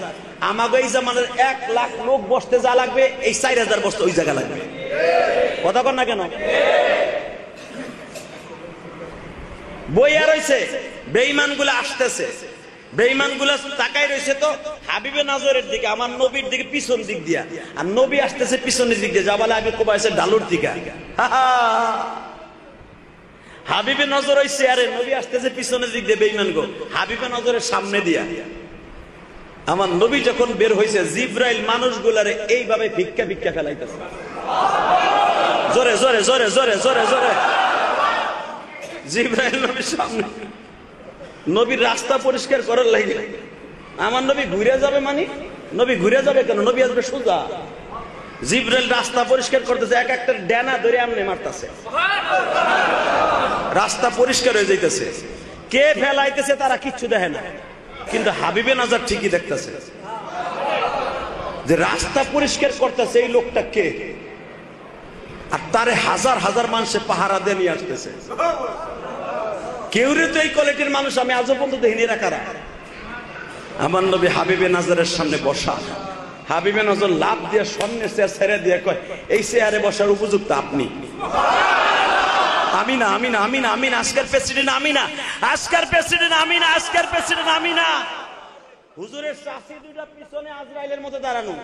আমাকে এই জামানের 1 লাখ লোক বসতে যা লাগবে, এই 4,000 বসতে ওই জায়গা লাগবে। কথা কর না কেন? বইয়া রয়েছে, বেঈমান গুলা আসতেছে, বেঈমান গুলা তাকাই রয়েছে তো হাবিবে নাজরের দিকে, আমার নবীর দিকে পিছন দিক দিয়া, আর নবী আসতেছে পিছনের দিক দিয়ে, জাবালে আবি কুবাইছে ডালুর দিকে। হাবিবে নজর হইছে, আরে নবী আসতেছে পিছনের দিক দিয়ে, বেঈমান গো হাবিবে নজরের সামনে দিয়া। আমার নবী যখন বের হয়েছে, জিব্রাইল মানুষগুলারে এইভাবে ভিক্ষা ভিক্ষা ফেলাইতেছে, জোরে জোরে জোরে জোরে জোরে জোরে। জিব্রাইল নবীর সামনে, নবীর রাস্তা পরিষ্কার করার লাগে। আমার নবী ঘুরে যাবে, মানে নবী ঘুরে যাবে কেন? নবী আসবে সোজা। জিব্রাইল রাস্তা পরিষ্কার করতেছে, এক একটা ডানা ধরে আমনে মারতেছে, রাস্তা পরিষ্কার হয়ে যাইতেছে। কে ফেলাইতেছে তারা কিচ্ছু দেখে না, কিন্তু হাবিবে নাজার ঠিকই দেখতেছে যে রাস্তা পরিষ্কার করতেছে এই লোকটা কে, আর তারে হাজার হাজার মানুষে পাহারা দিয়ে নিয়ে আসতেছে। কেউরে তো এই কোয়ালিটির মানুষ আমি আজও পর্যন্ত দেখিনি। কারা? আমার নবী হাবিবে নাজারের সামনে বসা, হাবিবে নজর লাভ দিয়ে সামনে চেয়ার ছেড়ে দিয়ে কয়, এই চেয়ারে বসার উপযুক্ত আপনি। আমি না, আমি না, আমি না, আমি না, আজকের প্রেসিডেন্ট আমি না, আজকের প্রেসিডেন্ট আমি না, আজকের প্রেসিডেন্ট আমি না। হুজুরের চাচি দুইটা পিছনে আজরাইলের মতো দাঁড়ানো,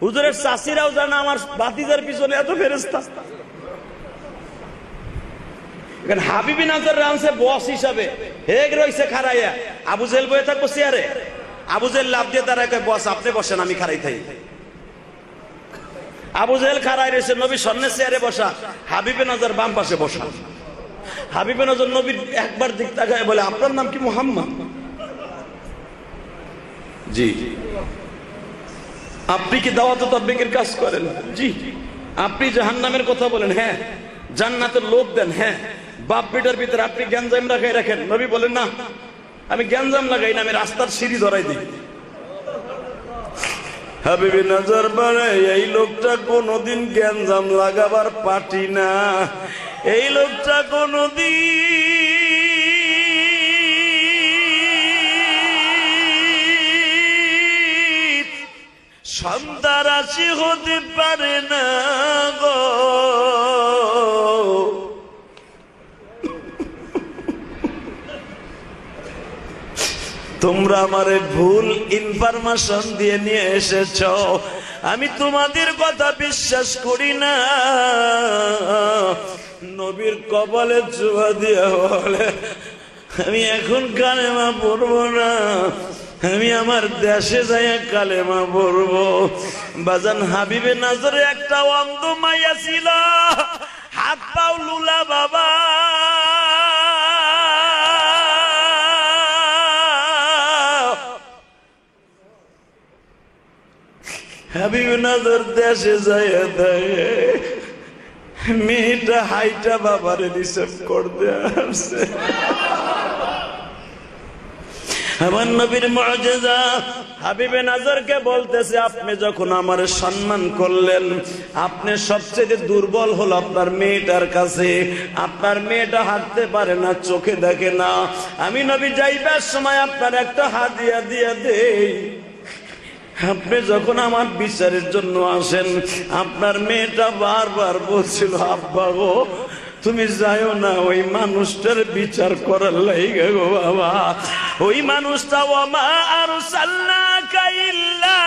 হুজুরের চাচিরাও জানা আমার ভাতিজার পিছনে এত ফেরেশতা। এখানে হাবিবি নাজার রানছে বস হিসাবে, হেগ রইছে খাড়াইয়া, আবু জেহেল বয়ে থাকবো চেয়ারে। আবু জেহেল লাভ দিয়ে দাঁড়ায় কয়, বস আপনি বসেন, আমি খাড়াই থাই। আবু জেহেল খাড়াই রয়েছে, নবী সামনে চেয়ারে বসা, হাবিবে নজর বাম পাশে বসা। হাবিবে নজর নবীর একবার দিক তাকায় বলে, আপনার নাম কি মুহাম্মদ? জি। আপনি কি দাওয়াত ও তাবলীগের কাজ করেন? জি। আপনি জাহান্নামের কথা বলেন? হ্যাঁ। জান্নাতের লোক দেন? হ্যাঁ। বাপ বেটার ভিতরে আপনি গ্যাঞ্জাম লাগাই রাখেন? নবী বলেন না, আমি গ্যাঞ্জাম লাগাই না, আমি রাস্তার সিঁড়ি ধরাই দিই। হাবিবে নজর বলে, এই লোকটা কোনদিন গ্যাঞ্জাম লাগাবার পার্টি না, এই লোকটা কোনদিন সন্ত্রাসী হতে পারে না গো। তোমরা আমারে ভুল ইনফরমেশন দিয়ে নিয়ে এসেছ, আমি তোমাদের কথা বিশ্বাস করি না। নবীর কপালে চুমা দিয়া বলে আমি এখন কালেমা পড়বো না, আমি আমার দেশে যাই কালেমা পড়বো। বাজান হাবিবে নাজরে একটা অন্ধ মাইয়া ছিল, হাত পাও লুলা বাবা। হাবিবে নাজর দেশে যাইয়া দেয় মেয়েটা হাইটা বাবারে রিসেপ্ট করতে আসছে। আমার নবীর মুআজিজা হাবিবে নাজরকে বলতেছে আপনি যখন আমার সম্মান করলেন, আপনি সবচেয়ে দুর্বল হলো আপনার মেয়েটার কাছে। আপনার মেয়েটা হাঁটতে পারে না, চোখে দেখে না। আমি নবী যাইবার সময় আপনার একটা হাদিয়া দিয়ে দেই। আপনি যখন আমার বিচারের জন্য আসেন, আপনার মেয়েটা বারবার বলছিল আব্বা গো তুমি যাও না, ওই মানুষটার বিচার করার লাইগা গো বাবা। ওই মানুষটা ওয়ামা আরসালনাকা ইল্লা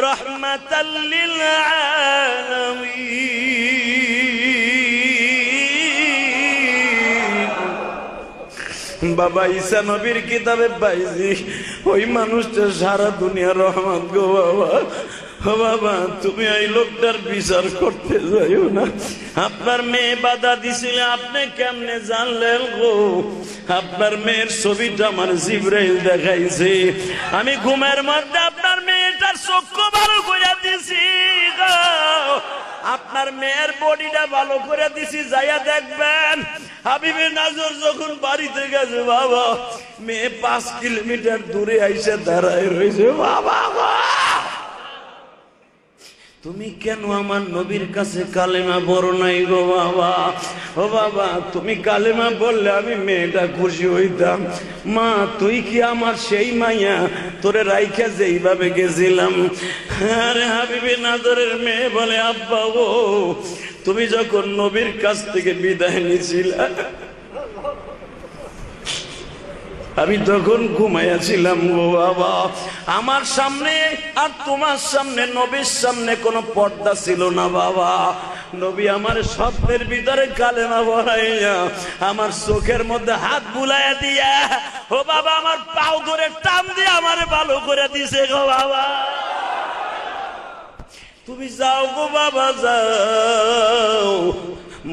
রাহমাতাল লিল আলামিন। বাবা ঈসা নবীর কিতাবে পাইছি ওই মানুষটা সারা দুনিয়ার রহমত গো বাবা। ও বাবা তুমি এই লোকটার বিচার করতে যাইও না। আপনার মেয়ে বাধা দিছিল, আপনি কেমনে জানলেন গো? আপনার মেয়ের ছবিটা আমার জিবরাইল দেখাইছে। আমি ঘুমের মধ্যে আপনার মেয়েটার চক্ষু ভালো করে দিছি গো। আপনার মেয়ের বডিটা ভালো করে দিছি, যাইয়া দেখবেন। হাবিবে নাজর যখন বাড়িতে গেছে বাবা, মেয়ে 5 কিলোমিটার দূরে আইসে দাঁড়ায় রয়েছে। বাবা তুমি কেন আমার নবীর কাছে কালেমা পড়ো নাই গো বাবা? ও বাবা তুমি কালেমা বললে আমি মেয়েটা খুশি হইতাম। মা তুই কি আমার সেই মাইয়া, তোরে রাইখা যেইভাবে গেছিলাম। আরে হাবিবে নাজরের মেয়ে বলে আব্বা গো তুমি যখন নবীর কাছ থেকে বিদায় নিয়েছিলা, আমি তখন ঘুমাইয়াছিলাম গো বাবা। আমার সামনে আর তোমার সামনে নবীর সামনে কোনো পর্দা ছিল না বাবা। নবী আমার স্বপ্নের ভিতরে কালেমা পড়াইয়া আমার চোখের মধ্যে হাত বুলাইয়া দিয়া ও বাবা আমার পাও ধরে টান দিয়ে আমারে ভালো করে দিছে গো বাবা। তুমি যাও গো বাবা যাও।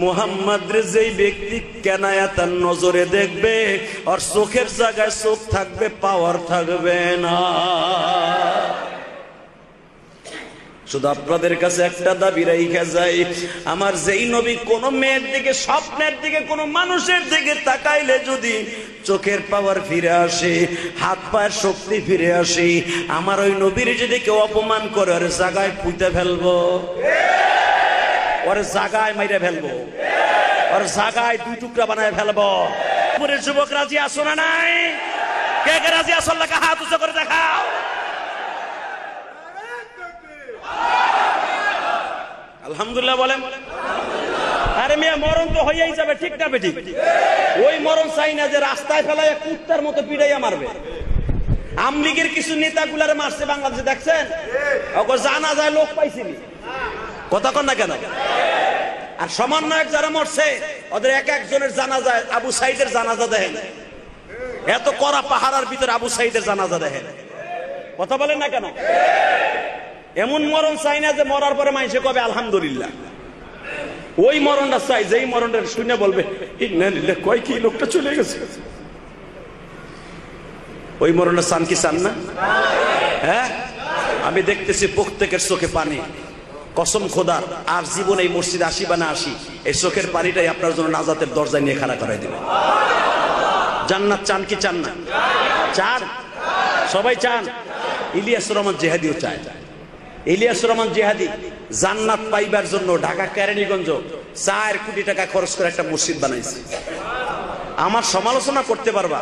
মুহাম্মদ রে যেই ব্যক্তি কেনায়া তার নজরে দেখবে, আর চোখের জায়গায় চোখ থাকবে, পাওয়ার থাকবে না। শুধু আপনাদের কাছে একটা দাবি রাইখা যায়, আমার যেই নবী কোন মেয়ের দিকে, স্বপ্নের দিকে, কোন মানুষের দিকে তাকাইলে যদি চোখের পাওয়ার ফিরে আসে, হাত পায়ের শক্তি ফিরে আসে, আমার ওই নবীর যদি কেউ অপমান করে ওর জায়গায় পুঁতে ফেলবো, ওর জায়গায় মাইরে ফেলবো, ওর জায়গায় 2 টুকরা বানায় ফেলবো। পুরের যুবক রাজি আসো না নাই? কে কে রাজি আসো? লেখা হাত উঁচু করে দেখাও। আলহামদুলিল্লাহ বলেন। আরে মিয়া মরণ তো হইয়াই যাবে, ঠিক না বেঠিক? ওই মরণ চাই না যে রাস্তায় ফেলায় কুত্তার মতো পিড়াইয়া মারবে। আমলিগের কিছু নেতাগুলারে মারছে বাংলাদেশে, দেখছেন? ওকে জানা যায় লোক পাইছিনি, কথা কন না কেন? আর সমন্বয়ক যারা মরছে ওদের এক একজনের জানাজা, আবু সাইদের জানাজা দেখেন, এত কড়া পাহাড়ের ভিতরে আবু সাইদের জানাজা দেখেন, কথা বলেন না কেন? এমন মরণ চাই না যে মরার পরে মানুষে কবে আলহামদুলিল্লাহ। ওই মরণটা চাই যেই মরণটা শুনে বলবে কয় কি লোকটা চলে গেছে। ওই মরণটা চান কি চান না? হ্যাঁ, আমি দেখতেছি প্রত্যেকের চোখে পানি। কসম খোদার, আর জীবন এই মসজিদে আসি বা না আসি, এই চোখের পানিটাই আপনার জন্য নাজাতের দরজায় নিয়ে খাড়া করাই দেবে। জান্নাত চান কি চান না? চান, সবাই চান। ইলিয়াস রহমান জিহাদিও চায়। ইলিয়াস রহমান জিহাদি জান্নাত পাইবার জন্য ঢাকা কেরানীগঞ্জ 4 কোটি টাকা খরচ করে একটা মসজিদ বানাইছে। আমার সমালোচনা করতে পারবা,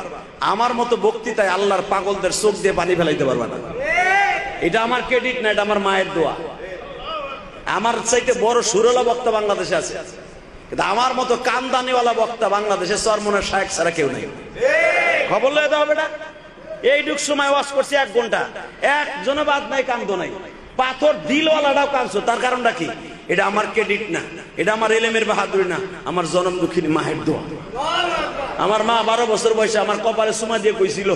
আমার মতো বক্তৃতায় আল্লাহর পাগলদের চোখ দিয়ে পানি ফেলাইতে পারবা না। এটা আমার ক্রেডিট না, এটা আমার মায়ের দোয়া। আমার চাইতে বড় সুরলা বক্তা বাংলাদেশে আছে, কিন্তু আমার মতো কান্দানিওয়ালা বক্তা বাংলাদেশে চরমনের শায়েখ ছাড়া কেউ নেই। খবর লয়ে দেওয়া হবে না? এইটুক সময় ওয়াজ করছি 1 ঘন্টা, একজনও বাদ নাই, কান্দ নাই। পাথর দিলওয়ালাটাও কাঁদছো, তার কারণটা কি? এটা আমার ক্রেডিট না, এটা আমার এলেমের বাহাদুরি না, আমার জনম দুঃখিনী মায়ের দোয়া। আমার মা 12 বছর বয়সে আমার কপালে সুমা দিয়ে কইছিল,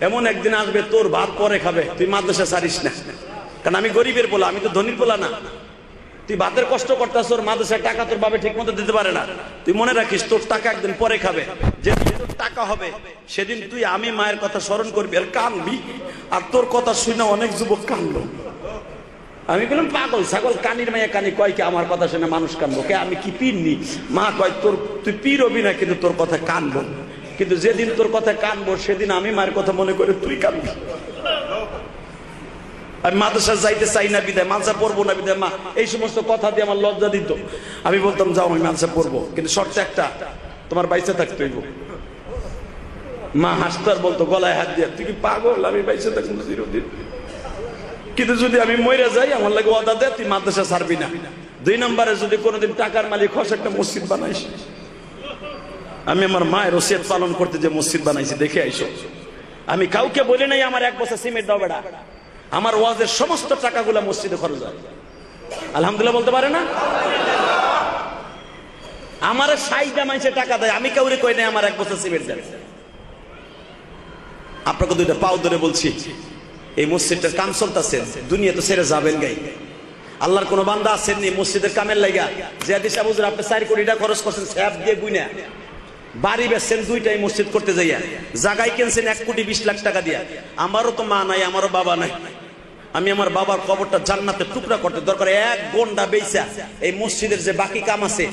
এমন একদিন আসবে তোর ভাত পরে খাবে, তুই মাদ্রাসা ছাড়িস না। কারণ আমি গরিবের পোলা, আমি তো ধনীর পোলা না। তুই ভাতের কষ্ট করতেছ, ওর মাদ্রাসার টাকা তোর বাবা ঠিক মতো দিতে পারে না, তুই মনে রাখিস তোর টাকা একদিন পরে খাবে। যেদিন তোর টাকা হবে সেদিন তুই আমি মায়ের কথা স্মরণ করবি আর কানবি, আর তোর কথা শুনে অনেক যুবক কানলো। আমি বললাম পাগল ছাগল, কানির মাইয়া কানি কয় কি আমার কথা শুনে মানুষ কানবো কে? আমি কি পীরনি? মা কয় তোর তুই পীর হবি না, কিন্তু তোর কথা কানবো। কিন্তু যেদিন তোর কথা কানবো সেদিন আমি মায়ের কথা মনে করে তুই কানবি। আমি মাদ্রাসা যাইতে চাই না বিদায়, মাদ্রাসা পড়বো না বিদায় মা এই সমস্ত কথা দিয়ে আমার লজ্জা দিত। আমি বলতাম যাও আমি মাদ্রাসা পড়বো, কিন্তু শর্ত একটা, তোমার বাইসে থাকতে হইব। মা হাসতো আর বলতো গলায় হাত দিয়ে, তুই কি পাগল? আমি বাইসে থাকবো চিরদিন, কিন্তু যদি আমি মরে যাই আমার লাগে ওয়াদা দে তুই মাদ্রাসা ছাড়বি না। 2 নম্বরে যদি কোনোদিন টাকার মালিক হস একটা মসজিদ বানাইস। আমি আমার মায়ের ওসিয়ত পালন করতে যে মসজিদ বানাইছি দেখে আইসো। আমি কাউকে বলি নাই আমার 1 বছর সিমেন্ট দাও বেড়া, আমার ওয়াজের সমস্ত টাকাগুলা মসজিদে খরচ হয়। আলহামদুলিল্লাহ বলতে পারে না? আমার সাইডা মানুষের টাকা দেয়, আমি কাউরে কই নাই আমার 1 বছর সিমেন্ট দেয়। আপনাকে 2টা পাও ধরে বলছি, এই মসজিদটার কাম চলতেছে, দুনিয়া তো ছেড়ে যাবেন গাই। আল্লাহর কোন বান্দা আছেন নি মসজিদের কামের লাগা যে হাদিস হুজুর আপনি 4 কোটি টাকা খরচ করছেন স্যাপ দিয়ে গুইনা, বাড়ি বেচছেন 2টাই মসজিদ করতে যাইয়া, জায়গায় কিনছেন 1 কোটি 20 লাখ টাকা দিয়া। আমারও তো মা নাই, আমারও বাবা নাই, আমি আমার বাবার কবরটা জান্নাতের টুকরা করতে দরকার 1 গন্ডা বেচা এই মসজিদের যে বাকি কাম আছে